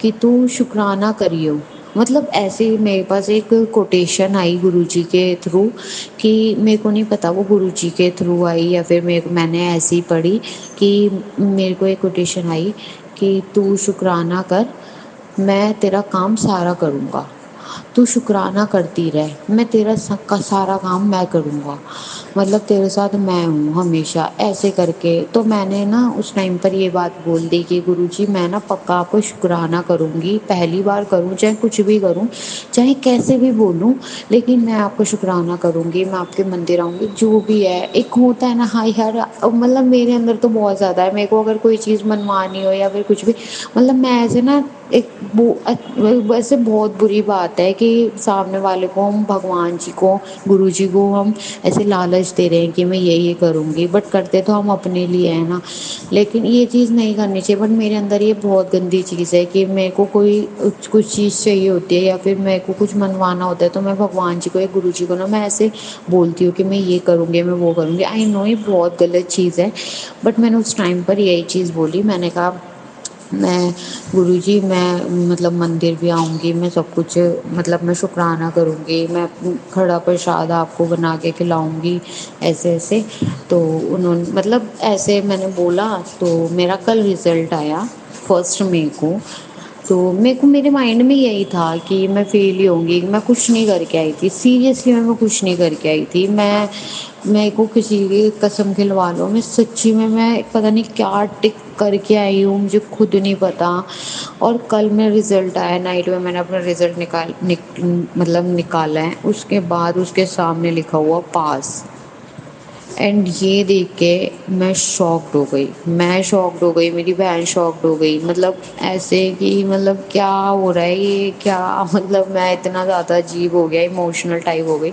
कि तू शुक्राना करियो। मतलब ऐसे ही मेरे पास एक कोटेशन आई गुरुजी के थ्रू, कि मेरे को नहीं पता वो गुरुजी के थ्रू आई या फिर मैंने ऐसे ही पढ़ी कि मेरे को एक कोटेशन आई कि तू शुक्राना कर, मैं तेरा काम सारा करूँगा। तू शुक्राना करती रह, मैं तेरा सारा काम मैं करूँगा, मतलब तेरे साथ मैं हूँ हमेशा, ऐसे करके। तो मैंने ना उस टाइम पर ये बात बोल दी कि गुरुजी मैं ना पक्का आपको शुक्राना करूँगी, पहली बार करूँ चाहे कुछ भी करूँ, चाहे कैसे भी बोलूँ, लेकिन मैं आपको शुक्राना करूँगी, मैं आपके मंदिर आऊँगी, जो भी है। एक होता है ना, हाँ यार, मतलब मेरे अंदर तो बहुत ज़्यादा है, मेरे को अगर कोई चीज़ मनवानी हो या फिर कुछ भी, मतलब मैं ऐसे ना एक वैसे बहुत बुरी बात है कि सामने वाले को हम, भगवान जी को, गुरु जी को हम ऐसे लालच दे रहे हैं कि मैं ये करूँगी, बट करते तो हम अपने लिए है ना। लेकिन ये चीज़ नहीं करनी चाहिए। बट मेरे अंदर ये बहुत गंदी चीज़ है कि मेरे को कोई कुछ चीज़ चाहिए होती है या फिर मेरे को कुछ मनवाना होता है, तो मैं भगवान जी को या गुरु जी को ना मैं ऐसे बोलती हूँ कि मैं ये करूँगी, मैं वो करूँगी। आई नो ये बहुत गलत चीज़ है, बट मैंने उस टाइम पर यही चीज़ बोली। मैंने कहा मैं गुरुजी मैं मतलब मंदिर भी आऊँगी, मैं सब कुछ मतलब मैं शुक्राना करूँगी, मैं खड़ा प्रसाद आपको बना के खिलाऊँगी, ऐसे-ऐसे। तो उन्होंने मतलब ऐसे मैंने बोला, तो मेरा कल रिज़ल्ट आया 1 मई को। तो मेरे माइंड में यही था कि मैं फ़ेल ही होंगी, मैं कुछ नहीं करके आई थी, सीरियसली मैं कुछ नहीं करके आई थी। मेरे को किसी की कसम खिलवा लो, मैं सच्ची में मैं पता नहीं क्या टिक करके आई हूँ, मुझे खुद नहीं पता। और कल मेरा रिज़ल्ट आया, नाइट में मैंने अपना रिज़ल्ट मतलब निकाला है, उसके बाद उसके सामने लिखा हुआ पास। एंड ये देख के मैं शॉक्ड हो गई, मेरी बहन शॉक्ड हो गई, मतलब ऐसे कि मतलब क्या हो रहा है ये, क्या मतलब मैं इतना ज़्यादा अजीब हो गया, इमोशनल टाइप हो गई।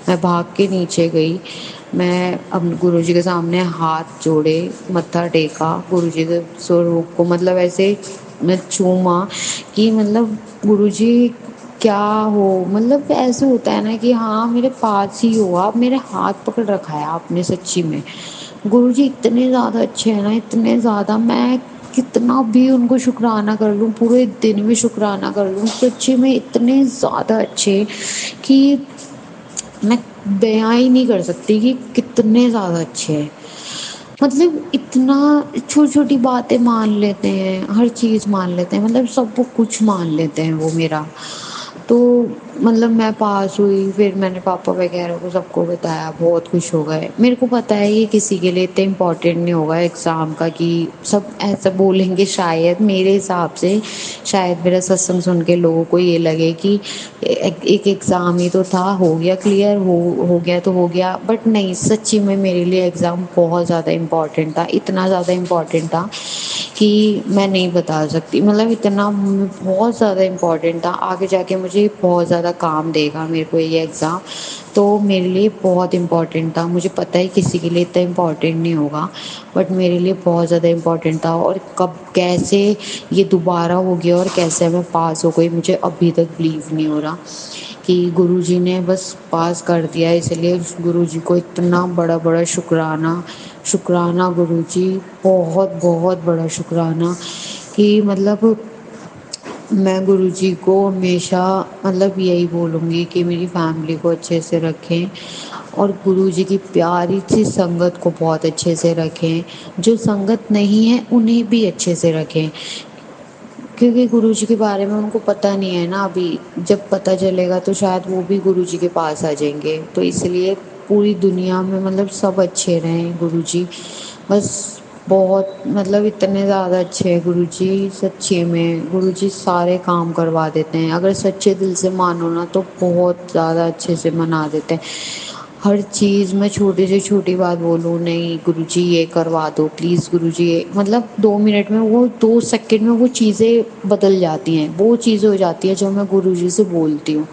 मैं भाग के नीचे गई, मैं अब गुरुजी के सामने हाथ जोड़े, मत्था टेका, गुरुजी के स्वरूप को मतलब ऐसे मैं चूमा कि मतलब गुरुजी क्या हो, मतलब ऐसे होता है ना कि हाँ मेरे पास ही हो, आप मेरे हाथ पकड़ रखा है आपने सच्ची में। गुरुजी इतने ज़्यादा अच्छे हैं ना, इतने ज़्यादा, मैं कितना भी उनको शुक्राना कर लूँ, पूरे दिन में शुक्राना कर लूँ, सच्ची में इतने ज़्यादा अच्छे कि मैं बयां ही नहीं कर सकती कि कितने ज़्यादा अच्छे हैं। मतलब इतना छोटी छोटी बातें मान लेते हैं, हर चीज़ मान लेते हैं, मतलब सब वो कुछ मान लेते हैं वो मेरा। तो मतलब मैं पास हुई, फिर मैंने पापा वगैरह को सबको बताया, बहुत खुश हो गए। मेरे को पता है ये किसी के लिए इतना इम्पोर्टेंट नहीं होगा एग्ज़ाम का कि सब ऐसा बोलेंगे, शायद मेरे हिसाब से शायद मेरा सत्संग सुन के लोगों को ये लगे कि एक एग्ज़ाम ही तो था, हो गया क्लियर, हो गया तो हो गया। बट नहीं, सच्ची में मेरे लिए एग्ज़ाम बहुत ज़्यादा इम्पोर्टेंट था, इतना ज़्यादा इम्पोर्टेंट था कि मैं नहीं बता सकती, मतलब इतना बहुत ज़्यादा इम्पोर्टेंट था। आगे जाके मुझे बहुत ज़्यादा काम देगा मेरे को ये एग्ज़ाम, तो मेरे लिए बहुत इम्पोर्टेंट था। मुझे पता है किसी के लिए इतना इम्पोर्टेंट नहीं होगा, बट मेरे लिए बहुत ज़्यादा इम्पोर्टेंट था। और कब कैसे ये दोबारा हो गया और कैसे मैं पास हो गई, मुझे अभी तक बिलीव नहीं हो रहा कि गुरुजी ने बस पास कर दिया। इसलिए गुरुजी को इतना बड़ा बड़ा शुक्राना, शुक्राना गुरुजी, बहुत बहुत बड़ा शुक्राना कि मतलब मैं गुरुजी को हमेशा मतलब यही बोलूँगी कि मेरी फैमिली को अच्छे से रखें और गुरुजी की प्यारी सी संगत को बहुत अच्छे से रखें। जो संगत नहीं है उन्हें भी अच्छे से रखें, क्योंकि गुरुजी के बारे में उनको पता नहीं है ना अभी। जब पता चलेगा तो शायद वो भी गुरुजी के पास आ जाएंगे। तो इसलिए पूरी दुनिया में मतलब सब अच्छे रहें गुरुजी, बस बहुत मतलब इतने ज़्यादा अच्छे हैं गुरुजी, सच्ची में गुरुजी सारे काम करवा देते हैं। अगर सच्चे दिल से मानो ना तो बहुत ज़्यादा अच्छे से मना देते हैं हर चीज़। मैं छोटी से छोटी बात बोलूँ, नहीं गुरुजी ये करवा दो प्लीज़, गुरुजी ये, मतलब 2 मिनट में, वो 2 सेकंड में वो चीज़ें बदल जाती हैं, वो चीज़ें हो जाती हैं जो मैं गुरुजी से बोलती हूँ।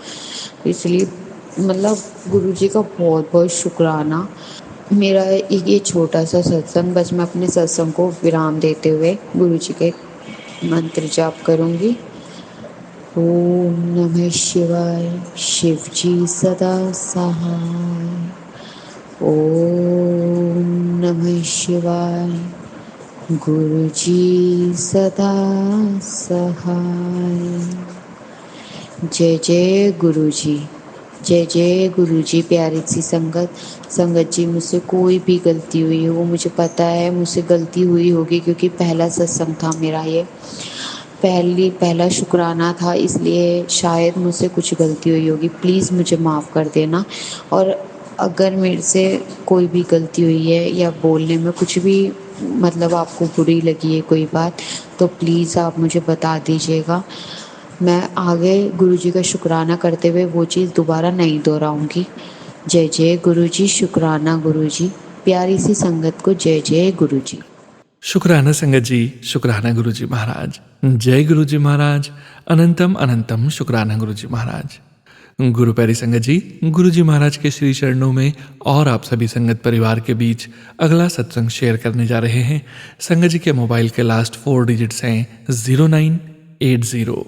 इसलिए मतलब गुरुजी का बहुत बहुत शुक्राना। मेरा एक ये छोटा सा सत्संग, बस मैं अपने सत्संग को विराम देते हुए गुरुजी के मंत्र जाप करूँगी। ओम नमः शिवाय, शिव जी सदा सहाय। ओम नमः शिवाय, गुरु जी सदा सहाय। जय जय गुरु जी, जय जय गुरु जी। प्यारी सी संगत जी, मुझसे कोई भी गलती हुई हो, मुझे पता है मुझसे गलती हुई होगी क्योंकि पहला सत्संग था मेरा ये। पहला शुक्राना था, इसलिए शायद मुझसे कुछ गलती हुई होगी। प्लीज़ मुझे माफ़ कर देना। और अगर मेरे से कोई भी गलती हुई है या बोलने में कुछ भी मतलब आपको बुरी लगी है कोई बात, तो प्लीज़ आप मुझे बता दीजिएगा। मैं आगे गुरुजी का शुक्राना करते हुए वो चीज़ दोबारा नहीं दोहराऊँगी। जय जय गुरुजी, शुक्राना गुरुजी, प्यारी सी संगत को जय जय गुरुजी। शुक्राना संगत जी, शुक्राना गुरुजी महाराज। जय गुरुजी महाराज, अनंतम अनंतम शुक्राना गुरुजी महाराज। गुरु प्यारी संगत जी, गुरुजी महाराज के श्री चरणों में और आप सभी संगत परिवार के बीच अगला सत्संग शेयर करने जा रहे हैं। संगत जी के मोबाइल के लास्ट 4 डिजिट्स हैं 0980।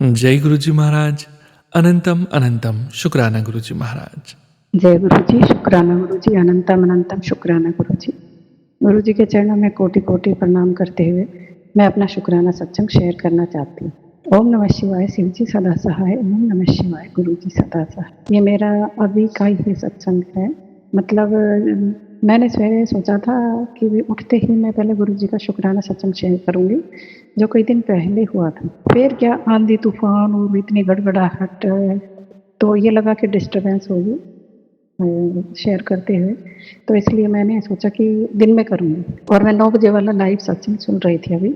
जय गुरुजी महाराज, अनंतम अनंतम शुक्राना गुरुजी महाराज। जय गुरु जी, शुक्राना गुरु जी, अनंतम अनंतम शुक्राना गुरु जी। गुरु जी के चरणों में कोटि कोटि प्रणाम करते हुए मैं अपना शुक्राना सत्संग शेयर करना चाहती हूँ। ओम नमः शिवाय, शिव जी सदा सहाय। ओम नमः शिवाय, गुरु जी सदा सहाय। ये मेरा अभी का ही सत्संग है। मतलब मैंने सवेरे सोचा था कि उठते ही मैं पहले गुरु जी का शुक्राना सत्संग शेयर करूँगी, जो कई दिन पहले हुआ था। फिर क्या आंधी तूफान और इतनी गड़गड़ाहट, तो ये लगा कि डिस्टर्बेंस होगी शेयर करते हुए, तो इसलिए मैंने सोचा कि दिन में करूँगी। और मैं 9 बजे वाला लाइव सत्संग सुन रही थी अभी।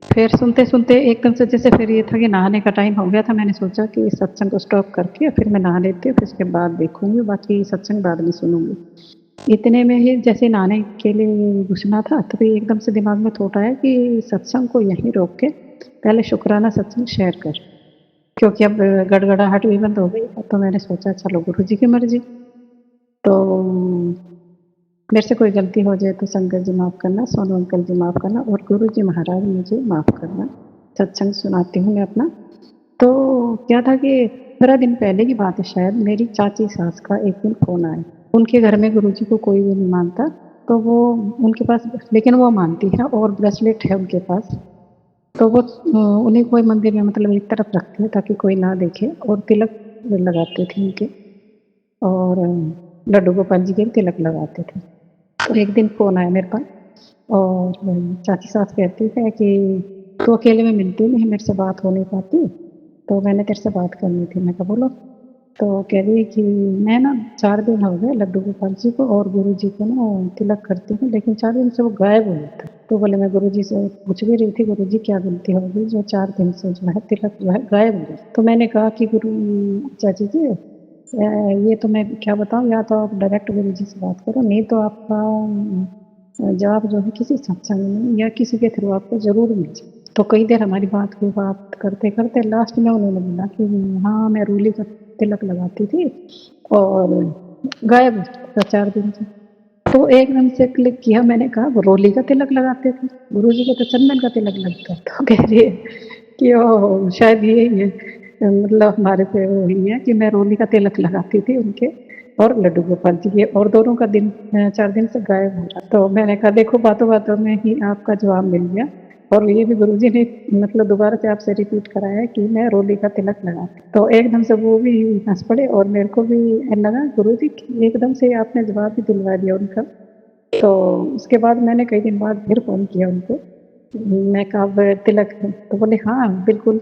फिर सुनते सुनते एकदम से जैसे फिर ये था कि नहाने का टाइम हो गया था। मैंने सोचा कि इस सत्संग को स्टॉप करके फिर मैं नहा लेती हूँ, फिर उसके बाद देखूँगी, बाकी सत्संग बाद में सुनूँगी। इतने में ही जैसे नहाने के लिए घुसना था, तभी एकदम से दिमाग में थॉट आया कि सत्संग को यहीं रोक के पहले शुक्राना सत्संग शेयर कर, क्योंकि अब गड़गड़ाहट भी बंद हो गई। तो मैंने सोचा चलो गुरु जी की मर्जी। तो मेरे से कोई गलती हो जाए तो शंकर जी माफ़ करना, सोनू अंकल जी माफ़ करना, और गुरु जी महाराज मुझे माफ़ करना। सत्संग सुनाती हूँ मैं अपना। तो क्या था कि 15 दिन पहले की बात है शायद, मेरी चाची सास का एक दिन फ़ोन आया। उनके घर में गुरु जी को कोई भी नहीं मानता, तो वो उनके पास, लेकिन वो मानती है और ब्रेसलेट है उनके पास। तो वो उन्हीं कोई मंदिर में मतलब एक तरफ रखते हैं ताकि कोई ना देखे, और तिलक लगाते थे उनके, और लड्डू गोपाल जी के तिलक लगाते थे। तो एक दिन फ़ोन आया मेरे पास, और चाची सास कहती है कि तू अकेले में मिलती नहीं, मेरे से बात हो नहीं पाती, तो मैंने तेरे से बात करनी थी। मैं कहा बोलो। तो कह रही कि मैं ना 4 दिन हो गए लड्डू गोपाल जी को और गुरु जी को ना तिलक करती हूँ, लेकिन 4 दिन से वो गायब हो जाता है। तो बोले, मैं गुरु जी से पूछ भी रही थी, गुरु जी क्या गलती होगी जो 4 दिन से जो है तिलक जो है गायब हो जाता है। तो मैंने कहा कि गुरु चाची जी, ये तो मैं क्या बताऊँ, या तो आप डायरेक्ट गुरु जी से बात करो, नहीं तो आपका जवाब जो है किसी सत्संग में या किसी के थ्रू आपको ज़रूर मिल जाए। तो कई देर हमारी बात हुई, बात करते करते लास्ट में उन्होंने बोला कि हाँ, मैं रोली का तिलक लगाती थी और गायब हो जाता 4 दिन से। तो एकदम से क्लिक किया, मैंने कहा वो रोली का तिलक लगाते थे, गुरु जी को तो चंदन का तिलक लगता है। तो कह रही है कि ओ शायद यही है, मतलब हमारे पे वही है कि मैं रोली का तिलक लगाती थी उनके और लड्डू गोपाल जी के, और दोनों का दिन 4 दिन से गायब हो रहा। तो मैंने कहा देखो, बातों बातों में ही आपका जवाब मिल गया, और ये भी गुरुजी ने मतलब दोबारा से आपसे रिपीट कराया कि मैं रोली का तिलक लगाती। तो एकदम से वो भी हंस पड़े, और मेरे को भी लगा गुरुजी एकदम से आपने जवाब भी दिलवा दिया उनका। तो उसके बाद मैंने कई दिन बाद फिर फ़ोन किया उनको, मैं कहा अब तिलक है? तो बोले हाँ बिल्कुल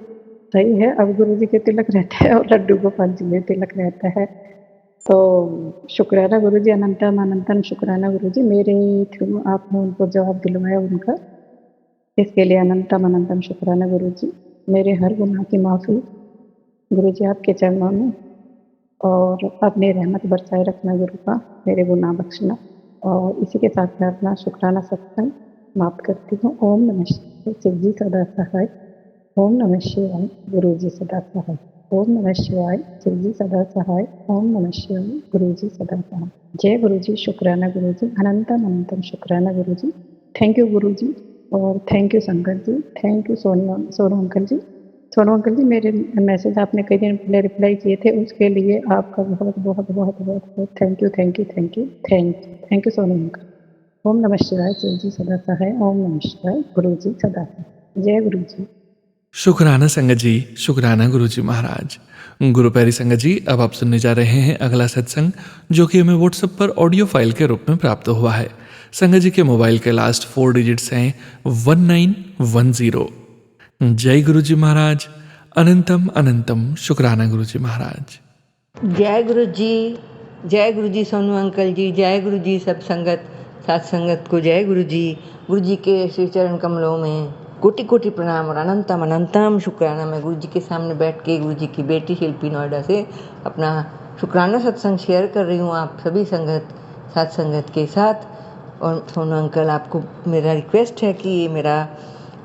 सही है, अब गुरुजी के तिलक रहता है और लड्डू गोपाल जी में तिलक रहता है। तो शुक्राना गुरुजी, अनंतम अनंतम शुक्राना गुरुजी, मेरे थ्रू आपने उनको जवाब दिलवाया उनका, इसके लिए अनंतम अनंतम शुक्राना गुरुजी। मेरे हर गुनाह की माफ़ी गुरुजी आपके चरणों में, और अपनी रहमत बरसाए रखना गुरु का, मेरे गुनाह बख्शना। और इसी के साथ मैं अपना शुक्राना सत्संग समाप्त करती हूँ। ओम नमः शिवाय, शिव जी सदा सहाय। ओम नमः शिवाय, गुरु जी सदा सहाय। ओम नमः शिवाय, शिव जी सदा सहाय। ओम नमः शिवाय, गुरु जी सदा सहाय। जय गुरु जी, शुक्राना गुरु जी, अनंतम अनंतम शुक्राना गुरु जी। थैंक यू गुरु जी, और thank you Shankar ji, thank you Sonu uncle ji. Sonu uncle ji, मेरे मैसेज आपने कई दिन पहले रिप्लाई किए थे, उसके लिए आपका बहुत बहुत बहुत बहुत बहुत thank you thank you thank you thank you thank you Sonu uncle. ओम नमः शिवाय, शिव जी सदा सहाय। ओम नमः शिवाय, गुरु जी सदा सहाय। जय गुरु जी। शुक्राना संगत जी, शुक्राना गुरुजी महाराज। गुरु प्यारी संगत जी, अब आप सुनने जा रहे हैं अगला सत्संग, जो कि हमें व्हाट्सएप पर ऑडियो फाइल के रूप में प्राप्त हुआ है। संगत जी के मोबाइल के लास्ट 4 डिजिट्स हैं 1910। जय गुरु जी महाराज। अनंतम अनंतम शुक्राना गुरु जी महाराज। जय गुरु जी सोनू अंकल जी, जय गुरु जी सब संगत साथ संगत को जय गुरु जी के श्री चरण कमलों में कोटि कोटि प्रणाम और अनंतम अनंतम शुक्राना। मैं गुरु जी के सामने बैठ के गुरु जी की बेटी शिल्पी नोएडा से अपना शुक्राना सत्संग शेयर कर रही हूँ आप सभी संगत साथ संगत के साथ। और सोनू अंकल, आपको मेरा रिक्वेस्ट है कि ये मेरा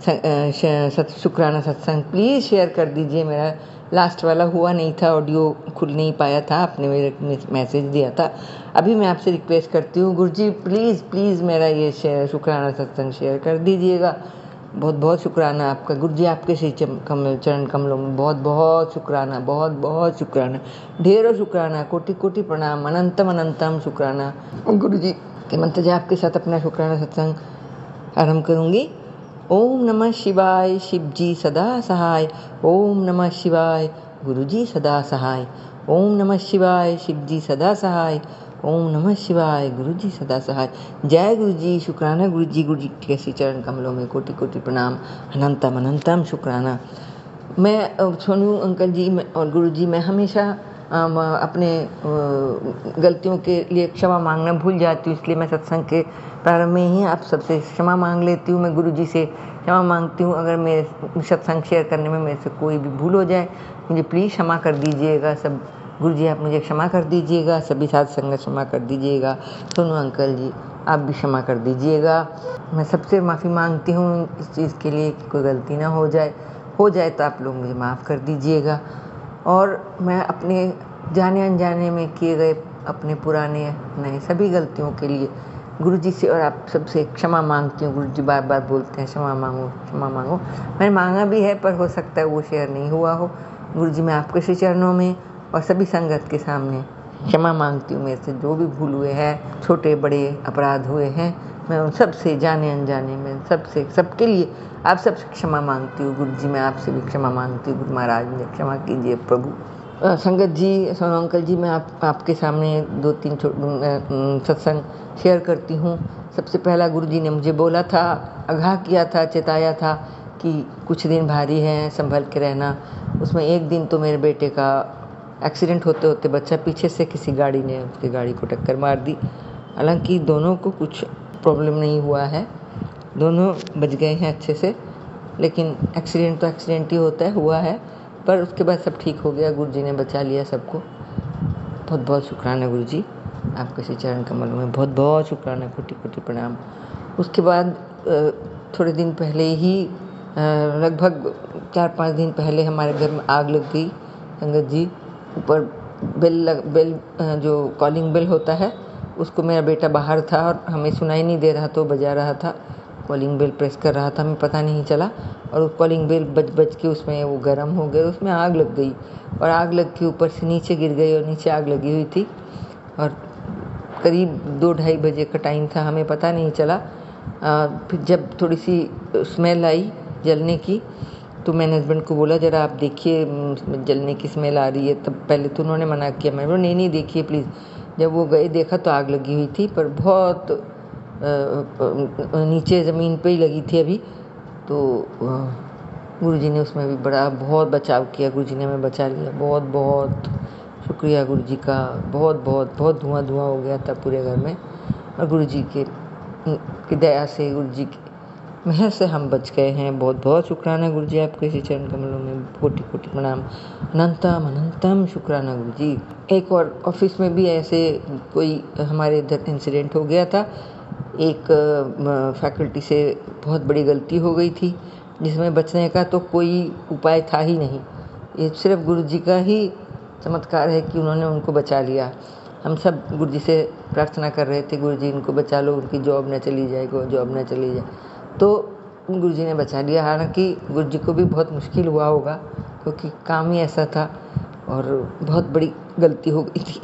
शुक्राना सत्संग प्लीज़ शेयर कर दीजिए। मेरा लास्ट वाला हुआ नहीं था, ऑडियो खुल नहीं पाया था, आपने मेरे मैसेज दिया था। अभी मैं आपसे रिक्वेस्ट करती हूँ गुरु जी प्लीज़ मेरा ये शुक्राना सत्संग शेयर कर दीजिएगा। बहुत बहुत शुक्राना आपका गुरु जी, आपके श्री चरण कमलों में बहुत बहुत शुक्राना, बहुत बहुत शुक्राना, ढेरों शुक्राना, कोटि कोटि प्रणाम, अनंतम अनंतम शुक्राना। गुरु जी के मंत्र जाप के साथ अपना शुक्राना सत्संग आरंभ करूँगी। ओम नमः शिवाय, शिव जी सदा सहाय। ओम नमः शिवाय, गुरु जी सदा सहाय। ओम नमः शिवाय, शिव जी सदा सहाय। ओम नमः शिवाय, गुरु जी सदा सहाय। जय गुरु जी, शुक्राना गुरु जी के श्री चरण कमलों में कोटि कोटि प्रणाम, अनंतम अनंतम शुक्राना। मैं सोनू अंकल जी और गुरु जी, मैं हमेशा अपने गलतियों के लिए क्षमा मांगना भूल जाती हूँ, इसलिए मैं सत्संग के प्रारंभ में ही आप सबसे क्षमा मांग लेती हूँ। मैं गुरु जी से क्षमा मांगती हूँ अगर मेरे सत्संग शेयर करने में मेरे से कोई भी भूल हो जाए, मुझे प्लीज़ क्षमा कर दीजिएगा। सब गुरु जी आप मुझे क्षमा कर दीजिएगा, सभी साथ संगत क्षमा कर दीजिएगा। सोनू अंकल जी आप भी क्षमा कर दीजिएगा। मैं सबसे माफ़ी मांगती हूँ इस चीज़ के लिए कि कोई गलती ना हो जाए तो आप लोग मुझे माफ़ कर दीजिएगा। और मैं अपने जाने अनजाने में किए गए अपने पुराने नए सभी गलतियों के लिए गुरु जी से और आप सबसे क्षमा मांगती हूँ। गुरु जी बार बार बोलते हैं क्षमा मांगो। मैंने मांगा भी है, पर हो सकता है वो शेयर नहीं हुआ हो। गुरु जी मैं आपके श्री चरणों में और सभी संगत के सामने क्षमा मांगती हूँ। मेरे से जो भी भूल हुए हैं, छोटे बड़े अपराध हुए हैं, मैं उन सब से जाने अनजाने में सबके लिए आप सबसे क्षमा मांगती हूँ। गुरु जी मैं आपसे भी क्षमा मांगती हूँ। गुरु महाराज मुझे क्षमा कीजिए प्रभु। संगत जी, सोनू अंकल जी, मैं आपके सामने 2-3 सत्संग शेयर करती हूँ। सबसे पहला गुरु जी ने मुझे बोला था, आगाह किया था, चेताया था कि कुछ दिन भारी हैं, संभल के रहना। उसमें एक दिन तो मेरे बेटे का एक्सीडेंट होते होते बच्चा पीछे से किसी गाड़ी ने उसकी गाड़ी को टक्कर मार दी। हालांकि दोनों को कुछ प्रॉब्लम नहीं हुआ है, दोनों बच गए हैं अच्छे से, लेकिन एक्सीडेंट तो एक्सीडेंट ही होता है, हुआ है, पर उसके बाद सब ठीक हो गया। गुरु जी ने बचा लिया सबको। बहुत बहुत शुक्राना गुरु जी, आपके श्री चरण कमलों में बहुत बहुत शुक्राना, कोटि कोटि प्रणाम। उसके बाद थोड़े दिन पहले ही, लगभग 4-5 दिन पहले हमारे घर में आग लग गई। संगत जी, ऊपर बेल जो कॉलिंग बेल होता है उसको, मेरा बेटा बाहर था और हमें सुनाई नहीं दे रहा तो बजा रहा था, कॉलिंग बेल प्रेस कर रहा था, हमें पता नहीं चला और वो कॉलिंग बेल बज के उसमें वो गर्म हो गया, उसमें आग लग गई और आग लग के ऊपर से नीचे गिर गई और नीचे आग लगी हुई थी और करीब 2-2:30 बजे का टाइम था, हमें पता नहीं चला। फिर जब थोड़ी सी स्मेल आई जलने की तो मैंने हस्बैंड को बोला, ज़रा आप देखिए जलने की स्मेल आ रही है। तब पहले तो उन्होंने मना किया, मैं बोला नहीं देखिए प्लीज़। जब वो गए देखा तो आग लगी हुई थी, पर बहुत नीचे ज़मीन पे ही लगी थी अभी। तो गुरुजी ने उसमें भी बहुत बचाव किया, गुरुजी ने हमें बचा लिया। बहुत बहुत शुक्रिया गुरुजी का। बहुत धुआं हो गया था पूरे घर में और गुरुजी की दया से, गुरुजी की मेहर से हम बच गए हैं। बहुत बहुत शुक्राना गुरुजी, आपके श्री चरण कमलों में कोटि कोटि प्रणाम, अनंतम अनंतम शुक्राना गुरुजी। एक और ऑफिस में भी ऐसे कोई हमारे इधर इंसिडेंट हो गया था। एक फैकल्टी से बहुत बड़ी गलती हो गई थी जिसमें बचने का तो कोई उपाय था ही नहीं। ये सिर्फ गुरुजी का ही चमत्कार है कि उन्होंने उनको बचा लिया। हम सब गुरुजी से प्रार्थना कर रहे थे, गुरुजी इनको बचा लो, उनकी जॉब न चली जाए, जॉब न चली जाए, तो गुरुजी ने बचा लिया। हालांकि गुरुजी को भी बहुत मुश्किल हुआ होगा क्योंकि काम ही ऐसा था और बहुत बड़ी गलती हो गई थी,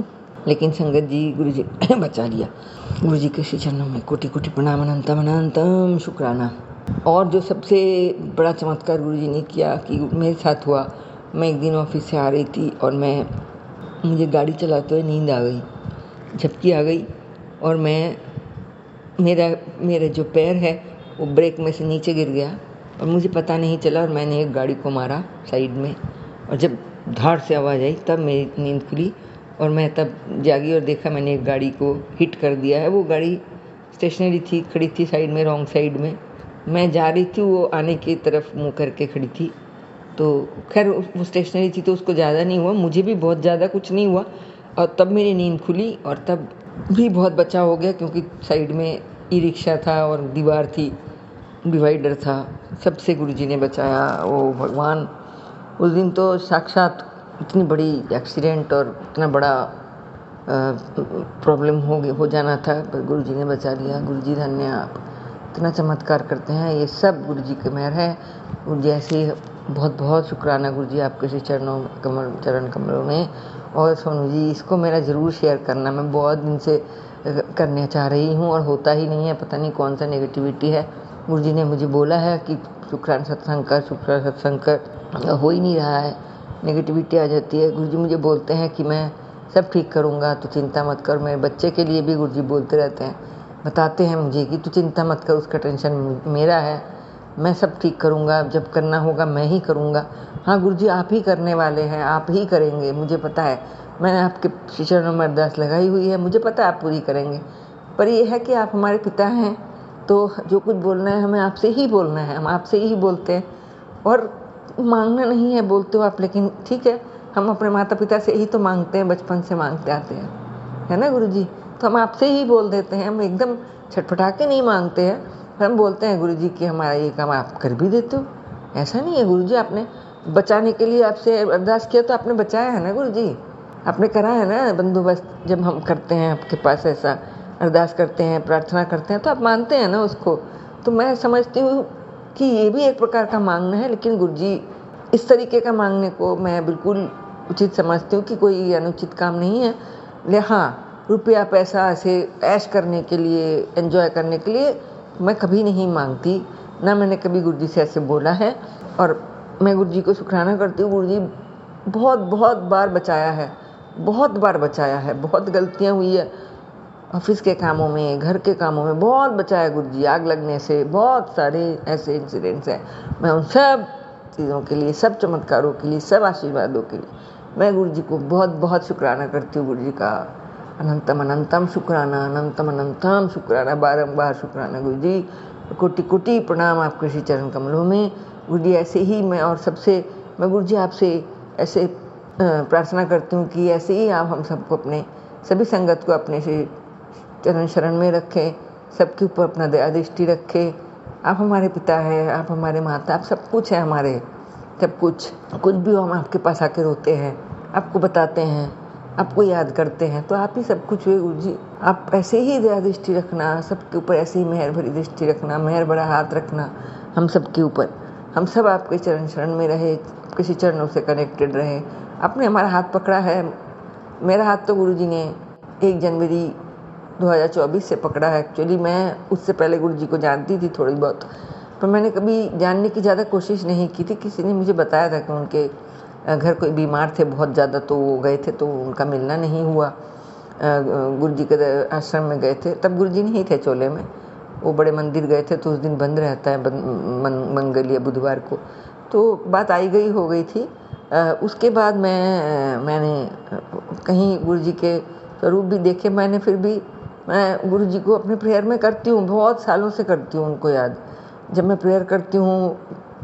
लेकिन संगत जी गुरुजी ने बचा लिया। गुरुजी के श्री चरणों में कोटि कोटि प्रणाम, अनंतम अनंतम शुक्राना। और जो सबसे बड़ा चमत्कार गुरुजी ने किया कि मेरे साथ हुआ, मैं एक दिन ऑफिस से आ रही थी और मुझे गाड़ी चलाते हुए नींद आ गई, झपकी आ गई और मेरा जो पैर है वो ब्रेक में से नीचे गिर गया और मुझे पता नहीं चला और मैंने एक गाड़ी को मारा साइड में, और जब धाड़ से आवाज़ आई तब मेरी नींद खुली और मैं तब जागी और देखा मैंने एक गाड़ी को हिट कर दिया है। वो गाड़ी स्टेशनरी थी, खड़ी थी साइड में, रॉन्ग साइड में। मैं जा रही थी, वो आने की तरफ मुँह करके खड़ी थी। तो खैर वो स्टेशनरी थी तो उसको ज़्यादा नहीं हुआ, मुझे भी बहुत ज़्यादा कुछ नहीं हुआ। और तब मेरी नींद खुली और तब भी बहुत बचाव हो गया, क्योंकि साइड में ई रिक्शा था और दीवार थी, डिवाइडर था। सबसे गुरुजी ने बचाया। ओ भगवान, उस दिन तो साक्षात इतनी बड़ी एक्सीडेंट और इतना बड़ा प्रॉब्लम हो जाना था, पर गुरुजी ने बचा लिया। गुरुजी धन्य आप, इतना चमत्कार करते हैं। ये सब गुरुजी की मेहर है। गुरुजी ऐसे ही बहुत बहुत शुक्राना गुरुजी आपके श्री चरण कमलों में। और सोनू जी, इसको मेरा ज़रूर शेयर करना, मैं बहुत दिन से करने चाह रही हूँ और होता ही नहीं है, पता नहीं कौन सा नेगेटिविटी है। गुरुजी ने मुझे बोला है कि शुक्राना सत्संग कर, हो ही नहीं रहा है, नेगेटिविटी आ जाती है। गुरुजी मुझे बोलते हैं कि मैं सब ठीक करूँगा, तो चिंता मत कर। मेरे बच्चे के लिए भी गुरुजी बोलते रहते हैं, बताते हैं मुझे कि तू चिंता मत कर, उसका टेंशन मेरा है, मैं सब ठीक करूँगा, जब करना होगा मैं ही करूँगा। हाँ गुरुजी, आप ही करने वाले हैं, आप ही करेंगे, मुझे पता है। मैंने आपके चरणों में अरदास लगाई हुई है, मुझे पता है आप पूरी करेंगे। पर यह है कि आप हमारे पिता हैं, तो जो कुछ बोलना है हमें आपसे ही बोलना है, हम आपसे ही बोलते हैं। और मांगना नहीं है, बोलते हो आप, लेकिन ठीक है, हम अपने माता पिता से ही तो मांगते हैं, बचपन से मांगते आते हैं, है ना गुरुजी। तो हम आपसे ही बोल देते हैं, हम एकदम छटपटा के नहीं मांगते हैं। हम बोलते हैं गुरुजी कि हमारा ये काम आप कर भी देते हो। ऐसा नहीं है गुरुजी, आपने बचाने के लिए आपसे अरदास किया तो आपने बचाया है ना गुरुजी, आपने करा है ना बंदोबस्त। जब हम करते हैं आपके पास ऐसा अरदास करते हैं, प्रार्थना करते हैं, तो आप मानते हैं ना उसको। तो मैं समझती हूँ कि ये भी एक प्रकार का मांगना है, लेकिन गुरुजी इस तरीके का मांगने को मैं बिल्कुल उचित समझती हूँ कि कोई अनुचित काम नहीं है। ले हाँ, रुपया पैसा ऐसे ऐश करने के लिए, एंजॉय करने के लिए मैं कभी नहीं मांगती, ना मैंने कभी गुरुजी से ऐसे बोला है। और मैं गुरुजी को शुक्राना करती हूँ। गुरुजी बहुत बहुत बार बचाया है, बहुत बार बचाया है, बहुत गलतियाँ हुई है ऑफिस के कामों में, घर के कामों में, बहुत बचाया गुरुजी, आग लगने से, बहुत सारे ऐसे इंसिडेंट्स हैं। मैं उन सब चीज़ों के लिए, सब चमत्कारों के लिए, सब आशीर्वादों के लिए मैं गुरुजी को बहुत बहुत शुक्राना करती हूँ। गुरुजी का अनंतम अनंतम शुक्राना, अनंतम अनंतम शुक्राना, बारंबार शुक्राना गुरुजी। कोटि कोटि प्रणाम आपके श्री चरण कमलों में गुरुजी। ऐसे ही मैं गुरुजी आपसे ऐसे प्रार्थना करती हूँ कि ऐसे ही आप हम सबको, अपने सभी संगत को अपने श्री चरण शरण में रखें, सबके ऊपर अपना दया दृष्टि रखें। आप हमारे पिता हैं, आप हमारे माता, आप सब कुछ है हमारे, सब कुछ भी हो, हम आपके पास आके रोते हैं, आपको बताते हैं, आपको याद करते हैं, तो आप ही सब कुछ हुए गुरुजी। आप ऐसे ही दया दृष्टि रखना, सबके ऊपर ऐसे ही मेहर भरी दृष्टि रखना, मेहर भरा हाथ रखना हम सबके ऊपर। हम सब आपके चरण शरण में रहे, किसी चरणों से कनेक्टेड रहे। आपने हमारा हाथ पकड़ा है, मेरा हाथ तो गुरुजी ने 1 जनवरी 2024 से पकड़ा है। एक्चुअली मैं उससे पहले गुरुजी को जानती थी थोड़ी बहुत, पर मैंने कभी जानने की ज़्यादा कोशिश नहीं की थी। किसी ने मुझे बताया था कि उनके घर कोई बीमार थे बहुत ज़्यादा, तो वो गए थे, तो उनका मिलना नहीं हुआ। गुरुजी के आश्रम में गए थे, तब गुरुजी नहीं थे चोले में, वो बड़े मंदिर गए थे, तो उस दिन बंद रहता है मंगल या बुधवार को, तो बात आई गई हो गई थी। उसके बाद मैंने कहीं गुरुजी के स्वरूप भी देखे मैंने, फिर भी मैं गुरुजी को अपने प्रेयर में करती हूँ, बहुत सालों से करती हूँ उनको याद। जब मैं प्रेयर करती हूँ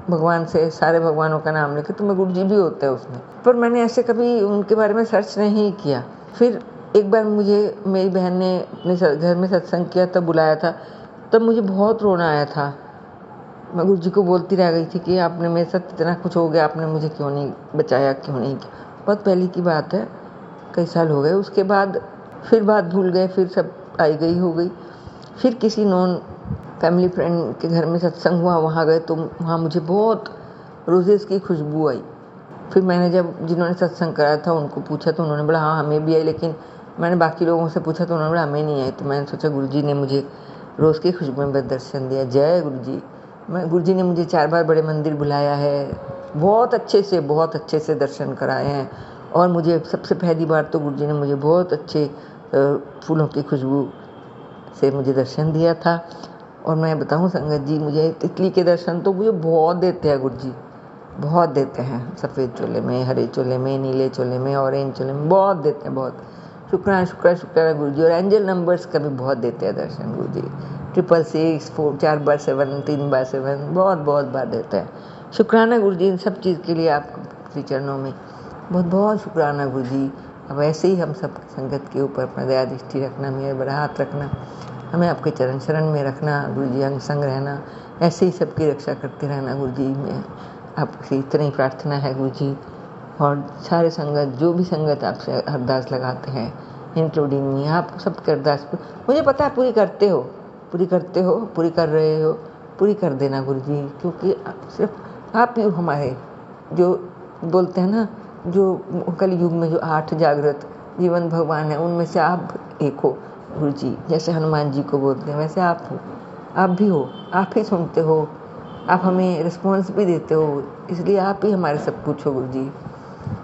भगवान से, सारे भगवानों का नाम लेके, तो मैं गुरुजी भी होता है उसमें, पर मैंने ऐसे कभी उनके बारे में सर्च नहीं किया। फिर एक बार मुझे मेरी बहन ने अपने घर में सत्संग किया, तब बुलाया था, तब मुझे बहुत रोना आया था। मैं गुरुजी को बोलती रह गई थी कि आपने मेरे साथ इतना कुछ हो गया, आपने मुझे क्यों नहीं बचाया, क्यों नहीं किया। बहुत पहले की बात है, कई साल हो गए। उसके बाद फिर बात भूल गए, फिर सब आई गई हो गई। फिर किसी नॉन फैमिली फ्रेंड के घर में सत्संग हुआ, वहाँ गए तो वहाँ मुझे बहुत रोजेस की खुशबू आई। फिर मैंने जब जिन्होंने सत्संग कराया था उनको पूछा, तो उन्होंने बोला हाँ हमें भी आई, लेकिन मैंने बाकी लोगों से पूछा तो उन्होंने बोला हमें नहीं आई। तो मैंने सोचा गुरुजी ने मुझे रोज़ की खुशबू में दर्शन दिया। जय गुरुजी। गुरुजी ने मुझे 4 बार बड़े मंदिर बुलाया है, बहुत अच्छे से दर्शन कराए हैं। और मुझे सबसे पहली बार तो गुरुजी ने मुझे बहुत अच्छे फूलों की खुशबू से मुझे दर्शन दिया था। और मैं बताऊं संगत जी, मुझे तितली के दर्शन तो मुझे बहुत देते हैं गुरु जी, बहुत देते हैं। सफ़ेद चोले में, हरे चोले में, नीले चोले में, ऑरेंज चोले में बहुत देते हैं, बहुत। शुक्राना शुक्राना शुक्राना गुरु जी। और एंजल नंबर्स का भी बहुत देते हैं दर्शन गुरु जी। 666, 4, 4 बार 7, 3 बार 7, बहुत बहुत बार देते हैं। शुक्राना गुरु जी इन सब चीज़ के लिए, आपको श्री चरणों में बहुत बहुत शुक्राना गुरु जी। अब ऐसे ही हम सब संगत के ऊपर अपना दया दृष्टि रखना, मेरे बड़ा हाथ रखना, हमें आपके चरण शरण में रखना गुरु जी, अंग संग रहना, ऐसे ही सबकी रक्षा करते रहना गुरु जी। मैं आपसे इतना ही प्रार्थना है गुरु जी। और सारे संगत, जो भी संगत आपसे अरदास लगाते हैं, इंक्लूडिंग मी, आप सबकी अरदास मुझे पता है पूरी करते हो, पूरी करते हो, पूरी कर रहे हो, पूरी कर देना गुरु जी। क्योंकि सिर्फ आप ही हमारे, जो बोलते हैं ना, जो कलयुग में जो 8 जागृत जीवन भगवान है, उनमें से आप एक हो गुरु जी। जैसे हनुमान जी को बोलते हैं वैसे आप हो, आप भी हो, आप ही सुनते हो, आप हमें रिस्पॉन्स भी देते हो, इसलिए आप ही हमारे सब कुछ हो गुरु जी।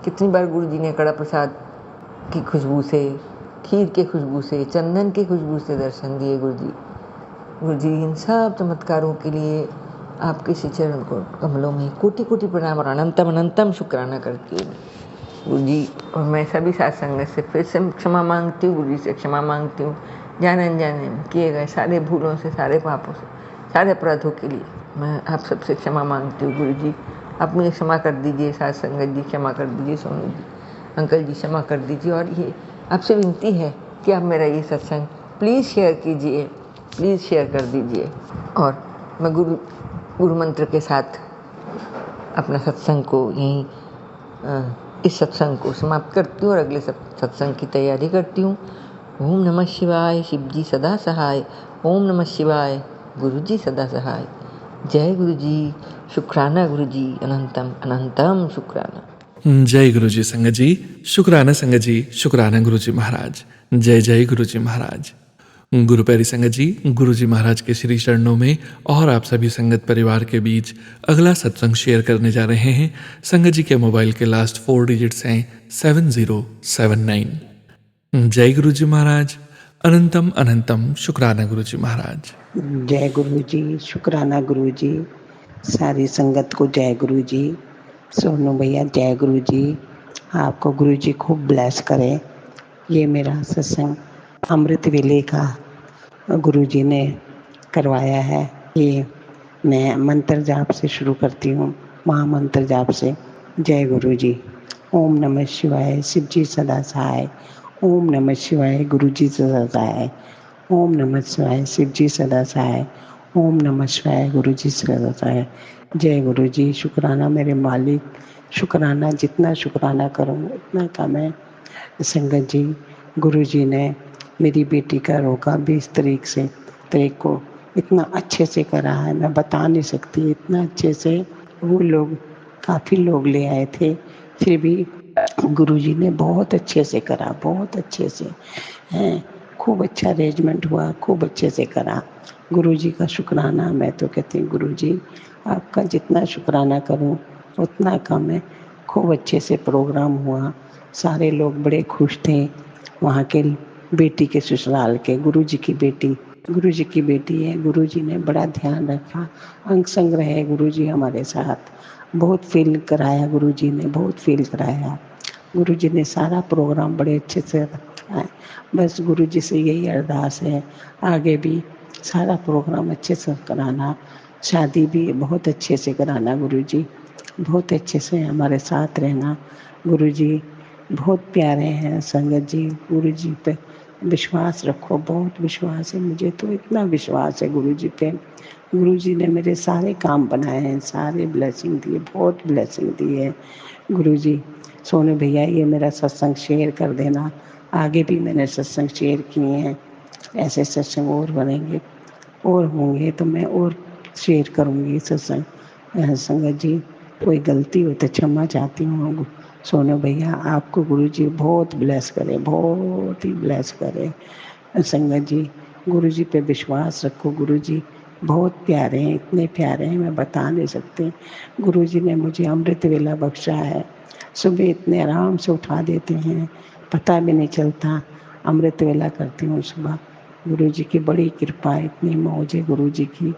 कितनी बार गुरु जी ने कड़ा प्रसाद की खुशबू से, खीर के खुशबू से, चंदन की खुशबू से दर्शन दिए गुरु जी। गुरु जी इन सब चमत्कारों के लिए आपके श्री चरण को कमलों में कोटि कोटि प्रणाम और अनंतम अनंतम शुक्राना करती हूँ गुरु जी। और मैं सभी साथ संगत से फिर से क्षमा मांगती हूँ गुरु जी से, क्षमा मांगती हूँ जाने अनजाने में किए गए सारे भूलों से, सारे पापों से, सारे अपराधों के लिए मैं आप सबसे क्षमा मांगती हूँ गुरु जी। आप मुझे क्षमा कर दीजिए, साथ संगत जी क्षमा कर दीजिए, सोनू जी, अंकल जी क्षमा कर दीजिए। और ये आपसे विनती है कि आप मेरा ये सत्संग प्लीज़ शेयर कीजिए, प्लीज़ शेयर कर दीजिए। और मैं गुरु मंत्र के साथ अपना सत्संग को यहीं इस सत्संग को समाप्त करती हूँ और अगले सत्संग की तैयारी करती हूँ। ओम नमः शिवाय, शिव जी सदा सहाय। ओम नमः शिवाय, गुरु जी सदा सहाय। जय गुरु जी, शुक्राना गुरु जी, अनंतम अनंतम शुक्राना। जय गुरु जी संगत जी, शुक्राना संगत जी, शुक्राना गुरु जी महाराज। जय जय गुरु जी महाराज। गुरु प्यारी संगत जी, गुरु जी महाराज के श्री चरणों में और आप सभी संगत परिवार के बीच अगला सत्संग शेयर करने जा रहे हैं। संगत जी के मोबाइल के लास्ट 4 डिजिट्स हैं 7079। जय गुरु जी महाराज, अनंतम अनंतम शुक्राना गुरु जी महाराज। जय गुरु जी, शुक्राना गुरु जी, सारी संगत को जय गुरु जी। सोनू भैया जय गुरु जी, आपको गुरु जी खूब ब्लेस करें। ये मेरा सत्संग अमृत वेले का गुरु जी ने करवाया है। ये मैं मंत्र जाप से शुरू करती हूँ, महामंत्र जाप से। जय गुरु जी। ओम नमः शिवाय, शिव जी सदा सहाय। ओम नमः शिवाय, गुरु जी सदा सहाय। ओम नमः शिवाय, शिव जी सदा सहाय। ओम नमः शिवाय, गुरु जी सदा सहाय। जय गुरु जी। शुक्राना मेरे मालिक, शुक्राना, जितना शुक्राना करूँ उतना कम है। संगत जी, गुरु जी ने मेरी बेटी का रोका 20 तारीख को इतना अच्छे से करा है, मैं बता नहीं सकती। इतना अच्छे से वो लोग, काफ़ी लोग ले आए थे, फिर भी गुरुजी ने बहुत अच्छे से करा, बहुत अच्छे से हैं। खूब अच्छा अरेंजमेंट हुआ, खूब अच्छे से करा। गुरुजी का शुक्राना। मैं तो कहती हूँ गुरुजी आपका जितना शुक्राना करूँ उतना कम है। खूब अच्छे से प्रोग्राम हुआ, सारे लोग बड़े खुश थे। वहाँ के बेटी के ससुराल के, गुरुजी की बेटी है। गुरुजी ने बड़ा ध्यान रखा, अंग संग रहे गुरुजी हमारे साथ। बहुत फील कराया गुरुजी ने, बहुत फील कराया। गुरुजी ने सारा प्रोग्राम बड़े अच्छे से रखा है। बस गुरुजी से यही अरदास है, आगे भी सारा प्रोग्राम अच्छे से कराना, शादी भी बहुत अच्छे से कराना। गुरुजी बहुत अच्छे से हमारे साथ रहना। गुरुजी बहुत प्यारे हैं। संगत जी, गुरुजी पे विश्वास रखो, बहुत विश्वास है मुझे तो, इतना विश्वास है गुरुजी पे। गुरुजी ने मेरे सारे काम बनाए हैं, सारे ब्लेसिंग दिए, बहुत ब्लेसिंग दिए है गुरुजी। सोनू भैया ये मेरा सत्संग शेयर कर देना। आगे भी मैंने सत्संग शेयर किए हैं, ऐसे सत्संग और बनेंगे और होंगे तो मैं और शेयर करूँगी सत्संग। संगत जी, कोई गलती हो तो क्षमा चाहती हूँ। सोनू भैया आपको गुरुजी बहुत ब्लेस करे, बहुत ही ब्लेस करे। संगत जी, गुरुजी पे विश्वास रखो। गुरुजी बहुत प्यारे हैं, इतने प्यारे हैं मैं बता नहीं सकती। गुरुजी ने मुझे अमृत वेला बख्शा है। सुबह इतने आराम से उठा देते हैं, पता भी नहीं चलता। अमृत वेला करती हूँ सुबह, गुरु जी की बड़ी कृपा है, इतनी मौज है गुरु जी की,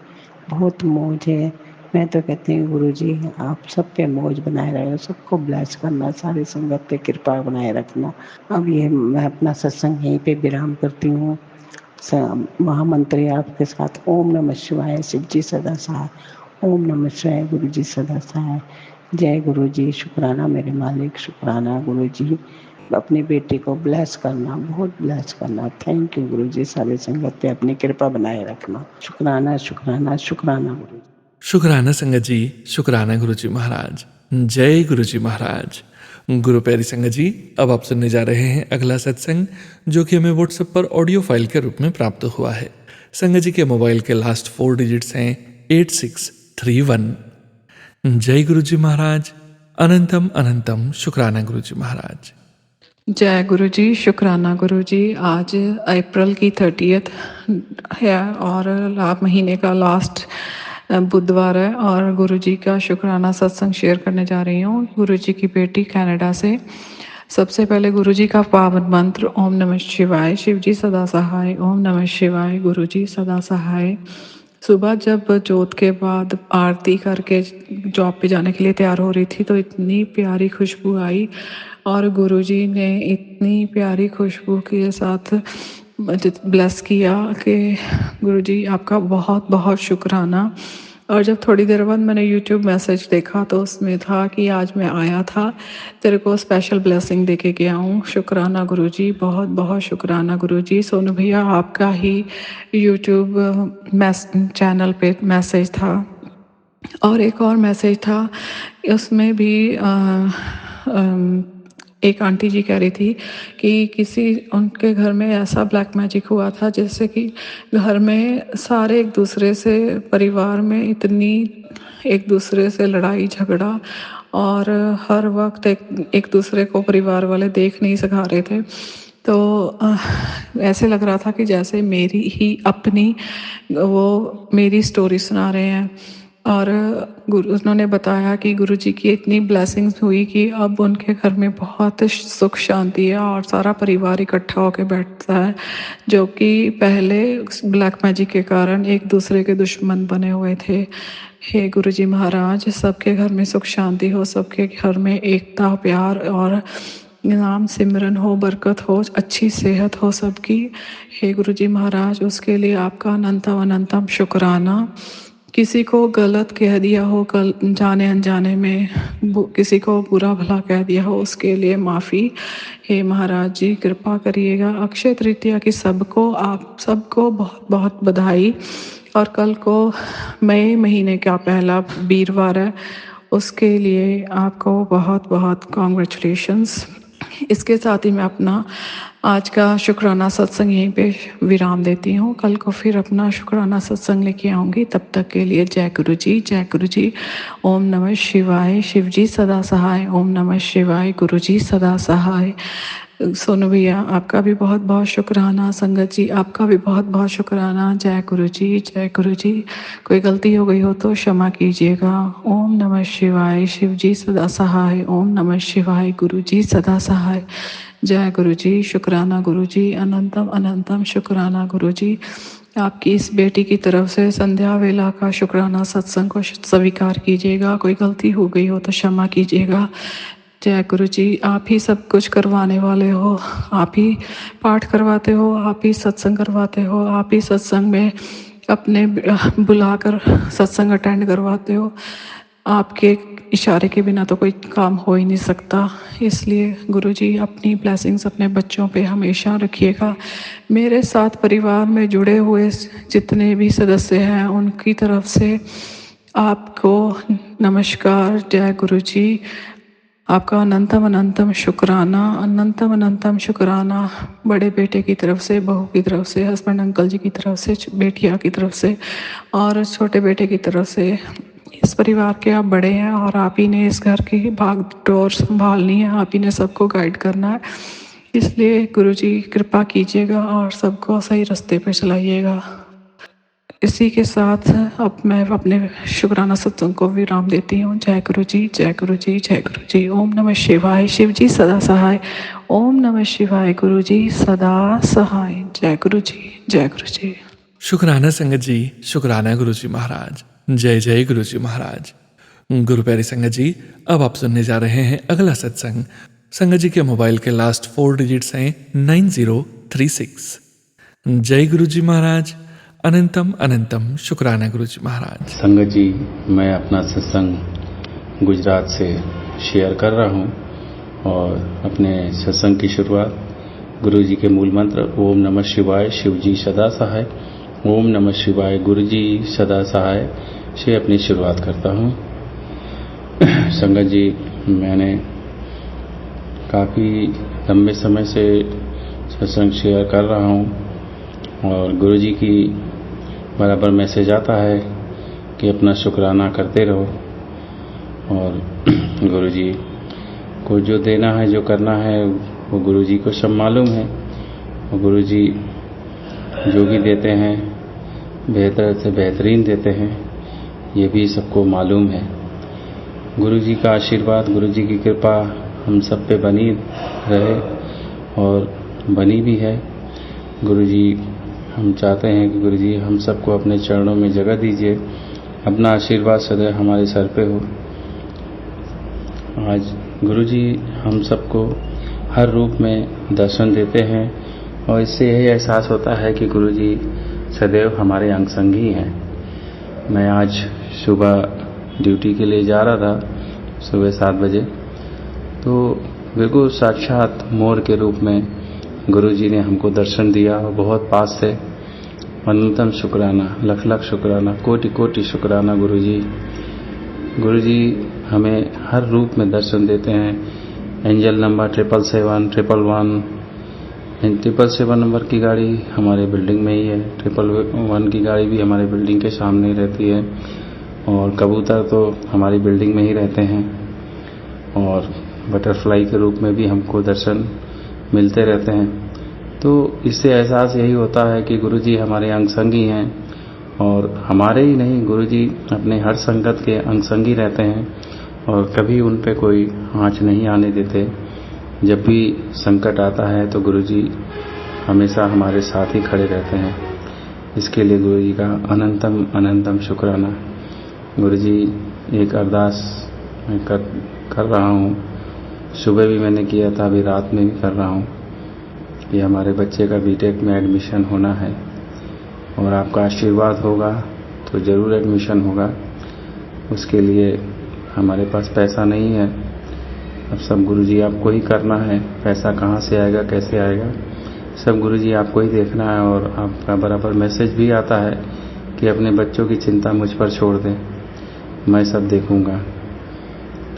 बहुत मौज है। मैं तो कहती हूँ गुरु जी आप सब पे मौज बनाए रहे, सबको ब्लेस करना, सारी संगत पे कृपा बनाए रखना। अब ये मैं अपना सत्संग यहीं पे विराम करती हूँ। महामंत्री आपके साथ, ओम नमः शिवाय, शिव जी सदा सहाय। ओम नमः शिवाय, गुरु जी सदा सहाय। जय गुरु जी, शुक्राना मेरे मालिक, शुक्राना गुरु जी। अपनी बेटी को ब्लेस करना, बहुत ब्लेस करना। थैंक यू गुरु जी, सारी संगत पे अपनी कृपा बनाए रखना। शुक्राना शुक्राना शुक्राना गुरु जी। शुक्राना संगत जी, शुक्राना गुरु जी महाराज। जय गुरु जी महाराज। गुरु प्यारी संगत जी, अब आप सुनने जा रहे हैं अगला सत्संग, जो कि हमें व्हाट्सएप पर ऑडियो फाइल के रूप में प्राप्त हुआ है। संगत जी के मोबाइल के लास्ट 4 डिजिट्स हैं 8631। जय गुरु जी महाराज। अनंतम अनंतम शुक्राना गुरु जी महाराज। जय गुरु जी, शुक्राना गुरु जी। आज अप्रैल की 30th है और महीने का लास्ट बुधवार है और गुरु जी का शुक्राना सत्संग शेयर करने जा रही हूँ। गुरु जी की बेटी कनाडा से। सबसे पहले गुरु जी का पावन मंत्र ओम नमः शिवाय, शिव जी सदा सहाय। ओम नमः शिवाय, गुरु जी सदा सहाय। सुबह जब जोत के बाद आरती करके जॉब पे जाने के लिए तैयार हो रही थी तो इतनी प्यारी खुशबू आई और गुरुजी ने इतनी प्यारी खुशबू के साथ ब्लेस किया कि गुरुजी आपका बहुत बहुत शुक्राना। और जब थोड़ी देर बाद मैंने यूट्यूब मैसेज देखा तो उसमें था कि आज मैं आया था, तेरे को स्पेशल ब्लेसिंग दे के गया हूँ। शुक्राना गुरुजी, बहुत बहुत शुक्राना गुरुजी। सोनू भैया आपका ही यूट्यूब चैनल पे मैसेज था और एक और मैसेज था, उसमें भी एक आंटी जी कह रही थी कि उनके घर में ऐसा ब्लैक मैजिक हुआ था जैसे कि घर में सारे एक दूसरे से, परिवार में इतनी एक दूसरे से लड़ाई झगड़ा और हर वक्त एक दूसरे को परिवार वाले देख नहीं सका रहे थे। तो ऐसे लग रहा था कि जैसे मेरी ही अपनी वो मेरी स्टोरी सुना रहे हैं। और उन्होंने बताया कि गुरुजी की इतनी ब्लेसिंग्स हुई कि अब उनके घर में बहुत सुख शांति है और सारा परिवार इकट्ठा होकर बैठता है, जो कि पहले ब्लैक मैजिक के कारण एक दूसरे के दुश्मन बने हुए थे। हे गुरुजी महाराज, सबके घर में सुख शांति हो, सबके घर में एकता, प्यार और नाम सिमरन हो, बरकत हो, अच्छी सेहत हो सबकी। हे गुरुजी महाराज, उसके लिए आपका अनंतम अनंतम शुक्राना। किसी को गलत कह दिया हो, कल जाने अनजाने में किसी को बुरा भला कह दिया हो, उसके लिए माफ़ी। हे महाराज जी कृपा करिएगा। अक्षय तृतीया की आप सबको बहुत बहुत बधाई। और कल को मई महीने का पहला वीरवार है, उसके लिए आपको बहुत बहुत कॉन्ग्रेचुलेशंस। इसके साथ ही मैं अपना आज का शुक्राना सत्संग यहीं पे विराम देती हूँ। कल को फिर अपना शुक्राना सत्संग लेके आऊँगी। तब तक के लिए जय गुरु जी, जय गुरु जी। ओम नमः शिवाय, शिव जी सदा सहाय। ओम नमः शिवाय, गुरु जी सदा सहाय। सोनू भैया आपका भी बहुत बहुत शुक्राना। संगत जी आपका भी बहुत बहुत शुक्राना। जय गुरु जी, जय गुरु जी। कोई गलती हो गई हो तो क्षमा कीजिएगा। ओम नमः शिवाय, शिव जी सदा सहाय। ओम नमः शिवाय, गुरु जी सदा सहाय। जय गुरु जी, शुक्राना गुरु जी, अनंतम अनंतम शुक्राना गुरु जी। आपकी इस बेटी की तरफ से संध्या वेला का शुक्राना सत्संग को स्वीकार कीजिएगा। कोई गलती हो गई हो तो क्षमा कीजिएगा। जय गुरु जी, आप ही सब कुछ करवाने वाले हो, आप ही पाठ करवाते हो, आप ही सत्संग करवाते हो, आप ही सत्संग में अपने बुलाकर सत्संग अटेंड करवाते हो। आपके इशारे के बिना तो कोई काम हो ही नहीं सकता। इसलिए गुरु जी अपनी ब्लेसिंग्स अपने बच्चों पे हमेशा रखिएगा। मेरे साथ परिवार में जुड़े हुए जितने भी सदस्य हैं उनकी तरफ से आपको नमस्कार। जय गुरु जी, आपका अनंतम अनंतम शुक्राना, अनंतम अनंतम शुक्राना। बड़े बेटे की तरफ से, बहू की तरफ से, हस्बैंड अंकल जी की तरफ से, बेटिया की तरफ से और छोटे बेटे की तरफ से। इस परिवार के आप बड़े हैं और आप ही ने इस घर की भाग दौड़ संभालनी है, आप ही ने सबको गाइड करना है। इसलिए गुरुजी कृपा कीजिएगा और सबको सही रास्ते पे चलाइएगा। इसी के साथ अब मैं अपने शुक्राना सत्संग को विराम देती हूँ। जय गुरु जी, जय गुरु जी, जय गुरु जी। ओम नमः शिवाय, शिव जी सदा सहाय। ओम नमः शिवाय, गुरु जी सदा सहाय। जय गुरु जी। जय गुरु जी। शुक्राना संगत जी, शुक्राना गुरु जी महाराज। जय जय गुरु जी महाराज। गुरु प्यारी संगत जी, अब आप सुनने जा रहे हैं अगला सत्संग। संगत जी के मोबाइल के लास्ट 4 डिजिट्स हैं 9036। जय गुरु जी महाराज। अनंतम अनंतम शुक्राना गुरु जी महाराज। संगत जी, मैं अपना सत्संग गुजरात से शेयर कर रहा हूँ और अपने सत्संग की शुरुआत गुरु जी के मूल मंत्र ओम नमः शिवाय शिव जी सदा सहाय, ओम नमः शिवाय गुरु जी सदा सहाय से अपनी शुरुआत करता हूँ। संगत जी, मैंने काफ़ी लंबे समय से सत्संग शेयर कर रहा हूँ और गुरु जी की बराबर मैसेज आता है कि अपना शुक्राना करते रहो और गुरु जी को जो देना है, जो करना है, वो गुरु जी को सब मालूम है। और गुरु जी जो भी देते हैं बेहतर से बेहतरीन देते हैं, ये भी सबको मालूम है। गुरु जी का आशीर्वाद, गुरु जी की कृपा हम सब पे बनी रहे और बनी भी है। गुरु जी, हम चाहते हैं कि गुरु जी हम सबको अपने चरणों में जगह दीजिए, अपना आशीर्वाद सदैव हमारे सर पे हो। आज गुरु जी हम सबको हर रूप में दर्शन देते हैं और इससे यही एहसास होता है कि गुरु जी सदैव हमारे अंग संगी हैं। मैं आज सुबह ड्यूटी के लिए जा रहा था सुबह 7 बजे, तो बिल्कुल साक्षात मोर के रूप में गुरु जी ने हमको दर्शन दिया और बहुत पास से। अनंतम शुक्राना, लख लख शुक्राना, कोटि कोटि शुक्राना गुरु जी। गुरु जी हमें हर रूप में दर्शन देते हैं। एंजल नंबर 777, 777 नंबर की गाड़ी हमारे बिल्डिंग में ही है, 111 की गाड़ी भी हमारे बिल्डिंग के सामने ही रहती है और कबूतर तो हमारी बिल्डिंग में ही रहते हैं और बटरफ्लाई के रूप में भी हमको दर्शन मिलते रहते हैं। तो इससे एहसास यही होता है कि गुरु जी हमारे अंग संगी हैं और हमारे ही नहीं, गुरु जी अपने हर संगत के अंग संगी रहते हैं और कभी उन पे कोई आँच नहीं आने देते। जब भी संकट आता है तो गुरु जी हमेशा हमारे साथ ही खड़े रहते हैं। इसके लिए गुरु जी का अनंतम अनंतम शुक्राना। गुरु जी, एक अरदास मैं कर रहा हूँ, सुबह भी मैंने किया था, अभी रात में भी कर रहा हूँ कि हमारे बच्चे का बीटेक में एडमिशन होना है और आपका आशीर्वाद होगा तो ज़रूर एडमिशन होगा। उसके लिए हमारे पास पैसा नहीं है, अब सब गुरुजी आपको ही करना है। पैसा कहाँ से आएगा, कैसे आएगा, सब गुरुजी आपको ही देखना है। और आपका बराबर मैसेज भी आता है कि अपने बच्चों की चिंता मुझ पर छोड़ दें, मैं सब देखूंगा।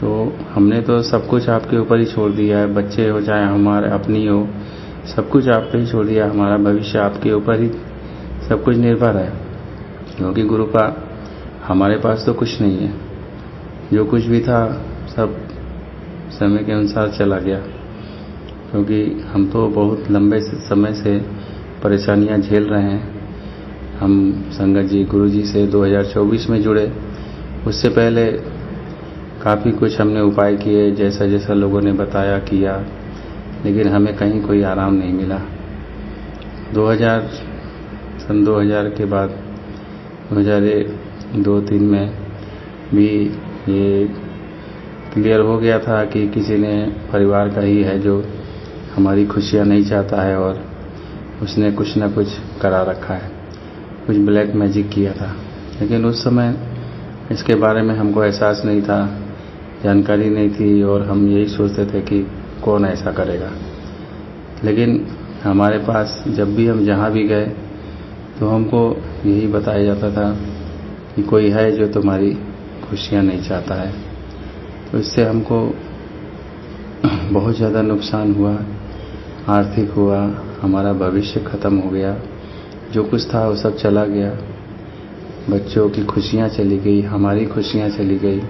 तो हमने तो सब कुछ आपके ऊपर ही छोड़ दिया है, बच्चे हो चाहे हमारे अपनी हो, सब कुछ आप पे ही छोड़ दिया। हमारा भविष्य आपके ऊपर ही सब कुछ निर्भर है, क्योंकि गुरु का हमारे पास तो कुछ नहीं है। जो कुछ भी था सब समय के अनुसार चला गया, क्योंकि हम तो बहुत लंबे समय से परेशानियां झेल रहे हैं। हम संगत जी गुरु जी से 2024 में जुड़े, उससे पहले काफ़ी कुछ हमने उपाय किए, जैसा जैसा लोगों ने बताया किया, लेकिन हमें कहीं कोई आराम नहीं मिला। सन 2000 के बाद 2002-3 में भी ये क्लियर हो गया था कि किसी ने परिवार का ही है जो हमारी खुशियाँ नहीं चाहता है और उसने कुछ ना कुछ करा रखा है, कुछ ब्लैक मैजिक किया था। लेकिन उस समय इसके बारे में हमको एहसास नहीं था, जानकारी नहीं थी और हम यही सोचते थे कि कौन ऐसा करेगा। लेकिन हमारे पास जब भी हम जहाँ भी गए तो हमको यही बताया जाता था कि कोई है जो तुम्हारी खुशियाँ नहीं चाहता है। तो इससे हमको बहुत ज़्यादा नुकसान हुआ, आर्थिक हुआ, हमारा भविष्य ख़त्म हो गया, जो कुछ था वो सब चला गया। बच्चों की खुशियाँ चली गई, हमारी खुशियाँ चली गई।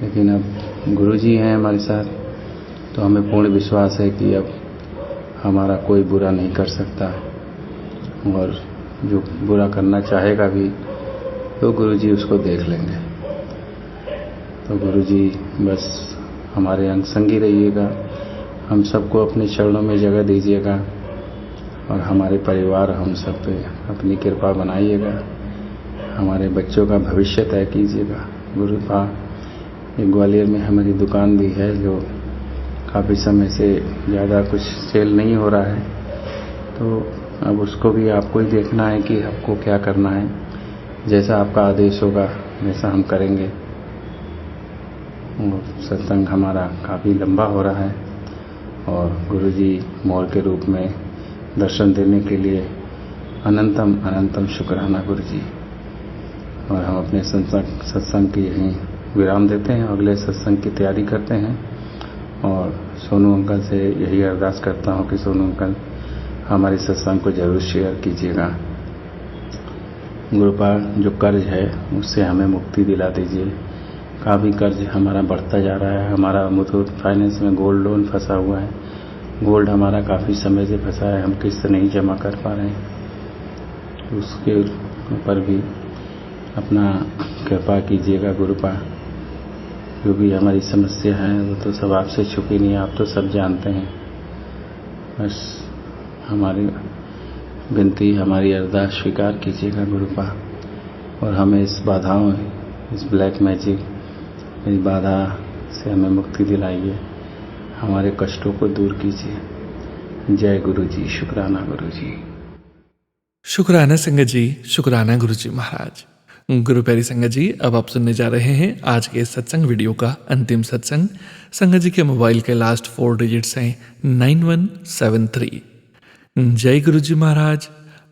लेकिन अब गुरुजी हैं हमारे साथ, तो हमें पूर्ण विश्वास है कि अब हमारा कोई बुरा नहीं कर सकता, और जो बुरा करना चाहेगा भी तो गुरुजी उसको देख लेंगे। तो गुरुजी बस हमारे अंग संगी रहिएगा, हम सबको अपने चरणों में जगह दीजिएगा। और हमारे परिवार हम सब पे अपनी कृपा बनाइएगा। हमारे बच्चों का भविष्य तय कीजिएगा गुरुपा। एक ग्वालियर में हमारी दुकान भी है जो काफ़ी समय से ज़्यादा कुछ सेल नहीं हो रहा है, तो अब उसको भी आपको ही देखना है कि आपको क्या करना है। जैसा आपका आदेश होगा वैसा हम करेंगे। और सत्संग हमारा काफ़ी लंबा हो रहा है और गुरुजी मोर के रूप में दर्शन देने के लिए अनंतम अनंतम शुक्राना गुरुजी। और हम अपने सत्संग की यहीं विराम देते हैं, अगले सत्संग की तैयारी करते हैं। और सोनू अंकल से यही अरदास करता हूँ कि सोनू अंकल हमारे सत्संग को जरूर शेयर कीजिएगा। गुरुपाल जो कर्ज है उससे हमें मुक्ति दिला दीजिए। काफ़ी कर्ज हमारा बढ़ता जा रहा है। हमारा मुथूट फाइनेंस में गोल्ड लोन फंसा हुआ है। गोल्ड हमारा काफ़ी समय से फंसा है, हम किस्त नहीं जमा कर पा रहे हैं। उसके ऊपर भी अपना कृपा कीजिएगा गुरुपा। जो भी हमारी समस्या है वो तो सब आपसे छुपी नहीं है, आप तो सब जानते हैं। बस हमारी विनती, हमारी अरदास स्वीकार कीजिएगा गुरुपा और हमें इस बाधाओं, इस ब्लैक मैजिक, इस बाधा से हमें मुक्ति दिलाइए। हमारे कष्टों को दूर कीजिए। जय गुरु जी। शुक्राना गुरु जी। शुक्राना संगत जी, शुक्राना गुरु जी महाराज। गुरु प्यारी संगत जी, अब आप सुनने जा रहे हैं आज के सत्संग वीडियो का अंतिम सत्संग। संगत जी के मोबाइल के लास्ट 4 डिजिट्स हैं 9173। जय गुरु जी महाराज।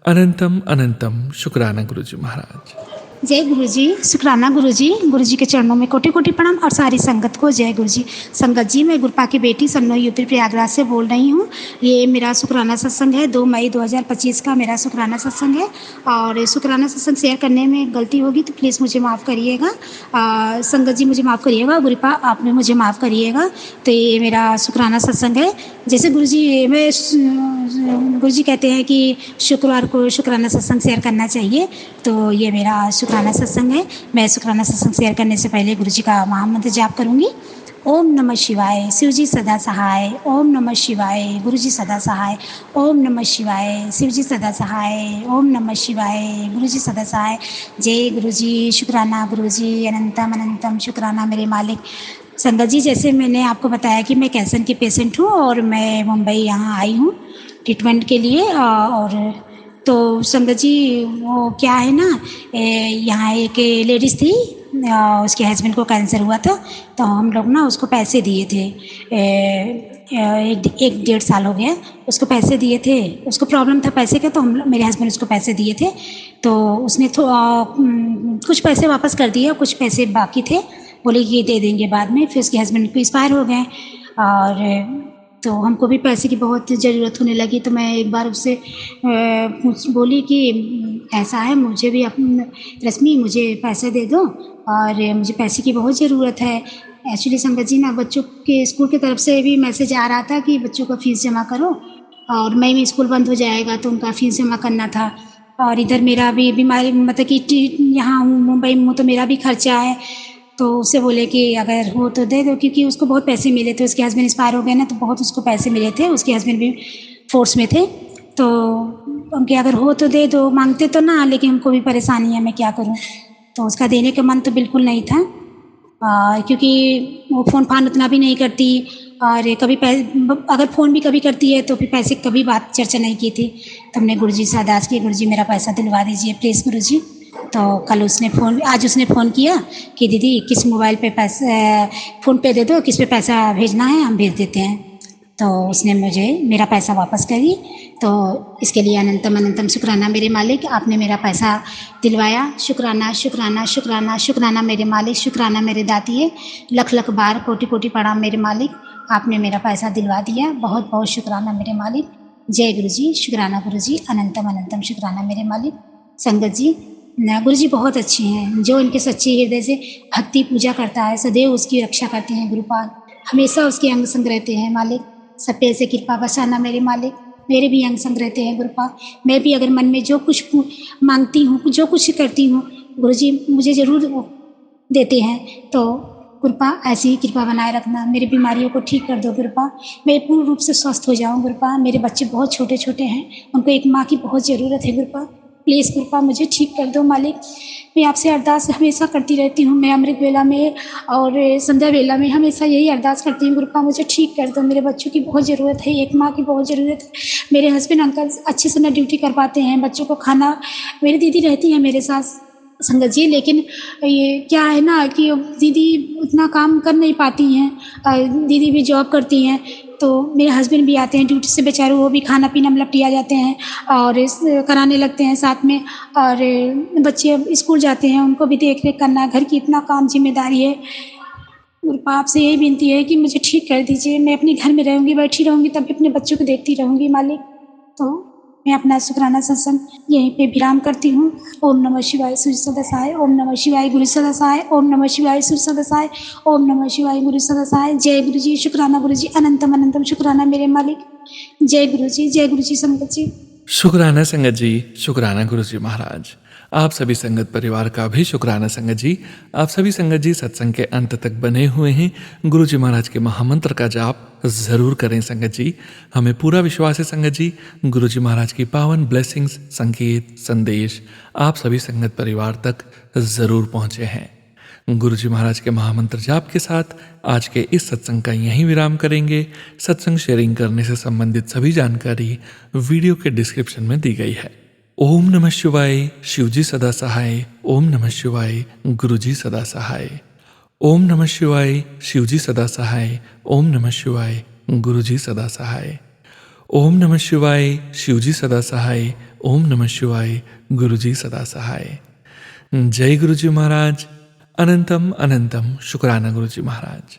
अनंतम अनंतम शुक्राना गुरु जी महाराज। जय गुरु जी। शुक्राना गुरु जी के चरणों में कोटि कोटि प्रणाम और सारी संगत को जय गुरु जी। संगत जी, मैं गुरपा की बेटी सन्नो यूपी प्रयागराज से बोल रही हूँ। ये मेरा शुक्राना सत्संग है। 2 मई 2025 का मेरा शुक्राना सत्संग है और शुक्राना सत्संग शेयर करने में गलती होगी तो प्लीज़ मुझे माफ़ करिएगा। संगत जी मुझे माफ़ करिएगा, गुरुपा आपने मुझे माफ़ करिएगा। तो ये मेरा शुक्राना सत्संग है। जैसे गुरु जी कहते हैं कि शुक्रवार को शुक्राना सत्संग शेयर करना चाहिए, तो ये मेरा शुक्राना सत्संग है। मैं शुक्राना सत्संग शेयर करने से पहले गुरु जी का महामंत्र जाप करूंगी। ओम नमः शिवाय, शिव जी सदा सहाय। ओम नमः शिवाय, गुरु जी सदा सहाय। ओम नमः शिवाय, शिव जी सदा सहाय। ओम नमः शिवाय, गुरु जी सदा सहाय। जय गुरु जी। शुक्राना गुरु जी। अनंतम अनंतम शुक्राना मेरे मालिक। संगत जी, जैसे मैंने आपको बताया कि मैं कैंसर की पेशेंट हूँ और मैं मुंबई यहाँ आई हूँ ट्रीटमेंट के लिए। और तो संगत जी वो क्या है ना, यहाँ एक लेडीज़ थी, उसके हस्बैंड को कैंसर हुआ था, तो हम लोग ना उसको पैसे दिए थे। 1-1.5 साल हो गया उसको पैसे दिए थे। उसको प्रॉब्लम था पैसे का, तो मेरे हस्बैंड उसको पैसे दिए थे। तो उसने कुछ पैसे वापस कर दिए, कुछ पैसे बाकी थे, बोले कि दे देंगे बाद में। फिर उसके हस्बैंड को एक्सपायर हो गए और तो हमको भी पैसे की बहुत ज़रूरत होने लगी। तो मैं एक बार उससे बोली कि ऐसा है, मुझे भी रश्मि मुझे पैसे दे दो और मुझे पैसे की बहुत ज़रूरत है। एक्चुअली संगत जी ना, बच्चों के स्कूल की तरफ से भी मैसेज आ रहा था कि बच्चों का फ़ीस जमा करो और मई में स्कूल बंद हो जाएगा तो उनका फ़ीस जमा करना था। और इधर मेरा भी बीमारी, मतलब कि यहाँ हूँ मुंबई में हूँ तो मेरा भी खर्चा है। तो उससे बोले कि अगर हो तो दे दो, क्योंकि उसको बहुत पैसे मिले थे। उसके हस्बैंड एक्सपायर हो गए ना, तो बहुत उसको पैसे मिले थे। उसके हस्बैंड भी फोर्स में थे, तो उनके अगर हो तो दे दो। मांगते तो ना, लेकिन हमको भी परेशानी है, मैं क्या करूं। तो उसका देने का मन तो बिल्कुल नहीं था, क्योंकि वो फ़ोन फान उतना भी नहीं करती और कभी अगर फ़ोन भी कभी करती है तो फिर पैसे कभी बात चर्चा नहीं की थी। तो हमने गुरु जी से अरदास की, गुरु जी मेरा पैसा दिलवा दीजिए प्लीज़ गुरु जी। तो आज उसने फ़ोन किया कि दीदी किस मोबाइल पे पैसा, फ़ोन पे दे दो, किस पे पैसा भेजना है, हम भेज देते हैं। तो उसने मुझे मेरा पैसा वापस करी। तो इसके लिए अनंतम अनंतम शुक्राना मेरे मालिक, आपने मेरा पैसा दिलवाया। शुक्राना शुक्राना शुक्राना शुक्राना मेरे मालिक, शुक्राना मेरे दातिये। लख लख बार कोटि कोटि प्रणाम मेरे मालिक, आपने मेरा पैसा दिलवा दिया। बहुत बहुत शुक्राना मेरे मालिक। जय गुरु जी। शुक्राना गुरु जी। अनंतम अनंतम शुक्राना मेरे मालिक। संगत जी, गुरु जी बहुत अच्छे हैं। जो इनके सच्चे हृदय से भक्ति पूजा करता है, सदैव उसकी रक्षा करते हैं गुरुपाल, हमेशा उसके अंग संग रहते हैं मालिक। सब पे से कृपा बसाना मेरे मालिक। मेरे भी अंग संग रहते हैं गुरुपाल। मैं भी अगर मन में जो कुछ मांगती हूँ, जो कुछ करती हूँ, गुरु जी मुझे ज़रूर देते हैं। तो कृपा ऐसी ही कृपा बनाए रखना, मेरी बीमारियों को ठीक कर दो कृपा, मैं पूर्ण रूप से स्वस्थ हो जाऊँ कृपा। मेरे बच्चे बहुत छोटे छोटे हैं, उनको एक माँ की बहुत ज़रूरत है कृपा, प्लीज़ कृपा मुझे ठीक कर दो मालिक। मैं आपसे अरदास हमेशा करती रहती हूँ, मैं अमृत वेला में और संध्या वेला में हमेशा यही अरदास करती हूँ, कृपा मुझे ठीक कर दो। मेरे बच्चों की बहुत ज़रूरत है, एक माँ की बहुत ज़रूरत है। मेरे हस्बैंड अंकल अच्छे से न ड्यूटी कर पाते हैं, बच्चों को खाना, मेरी दीदी रहती है मेरे साथ संगत जी, लेकिन ये क्या है ना कि दीदी उतना काम कर नहीं पाती हैं, दीदी भी जॉब करती हैं, तो मेरे हस्बैंड भी आते हैं ड्यूटी से, बेचारे वो भी खाना पीना में लपटिया जाते हैं और कराने लगते हैं साथ में, और बच्चे अब स्कूल जाते हैं, उनको भी देख रेख करना, घर की इतना काम जिम्मेदारी है। कृपा आपसे यही विनती है कि मुझे ठीक कर दीजिए, मैं अपने घर में रहूँगी, बैठी रहूँगी, तब भी अपने बच्चों को देखती रहूँगी मालिक। तो मैं अपना शुक्राना सत्संग यहीं पे विराम करती हूँ। ओम नमः शिवाय सूर्य सदसाय, ओम नमः शिवाय गुरु सदसाय, ओम नमः शिवाय सूर्य सदसाय, ओम नमः शिवाय गुरु सदसाय। जय गुरु जी, शुक्राना गुरु जी, अनंतम अनंतम शुक्राना मेरे मालिक। जय गुरु जी, जय गुरु जी, संगत जी। शुक्राना संगत जी, शुक्राना गुरु जी महाराज। आप सभी संगत परिवार का भी शुक्राना संगत जी। आप सभी संगत जी सत्संग के अंत तक बने हुए हैं। गुरु जी महाराज के महामंत्र का जाप जरूर करें संगत जी। हमें पूरा विश्वास है संगत जी, गुरु जी महाराज की पावन ब्लेसिंग्स, संकेत, संदेश आप सभी संगत परिवार तक जरूर पहुंचे हैं। गुरु जी महाराज के महामंत्र जाप के साथ आज के इस सत्संग का यहीं विराम करेंगे। सत्संग शेयरिंग करने से संबंधित सभी जानकारी वीडियो के डिस्क्रिप्शन में दी गई है। ओम नमः शिवाय, शिवजी सदा सहाय। ओम नमः शिवाय, गुरु जी सदा सहाय। ओम नमः शिवाय, शिवजी सदा सहाय। ओम नमः शिवाय, गुरु जी सदा सहाय। ओम नमः शिवाय, शिवजी सदा सहाय। ओम नमः शिवाय, गुरु जी सदा सहाय। जय गुरु जी महाराज। अनंतम अनंतम शुक्राना गुरु जी महाराज।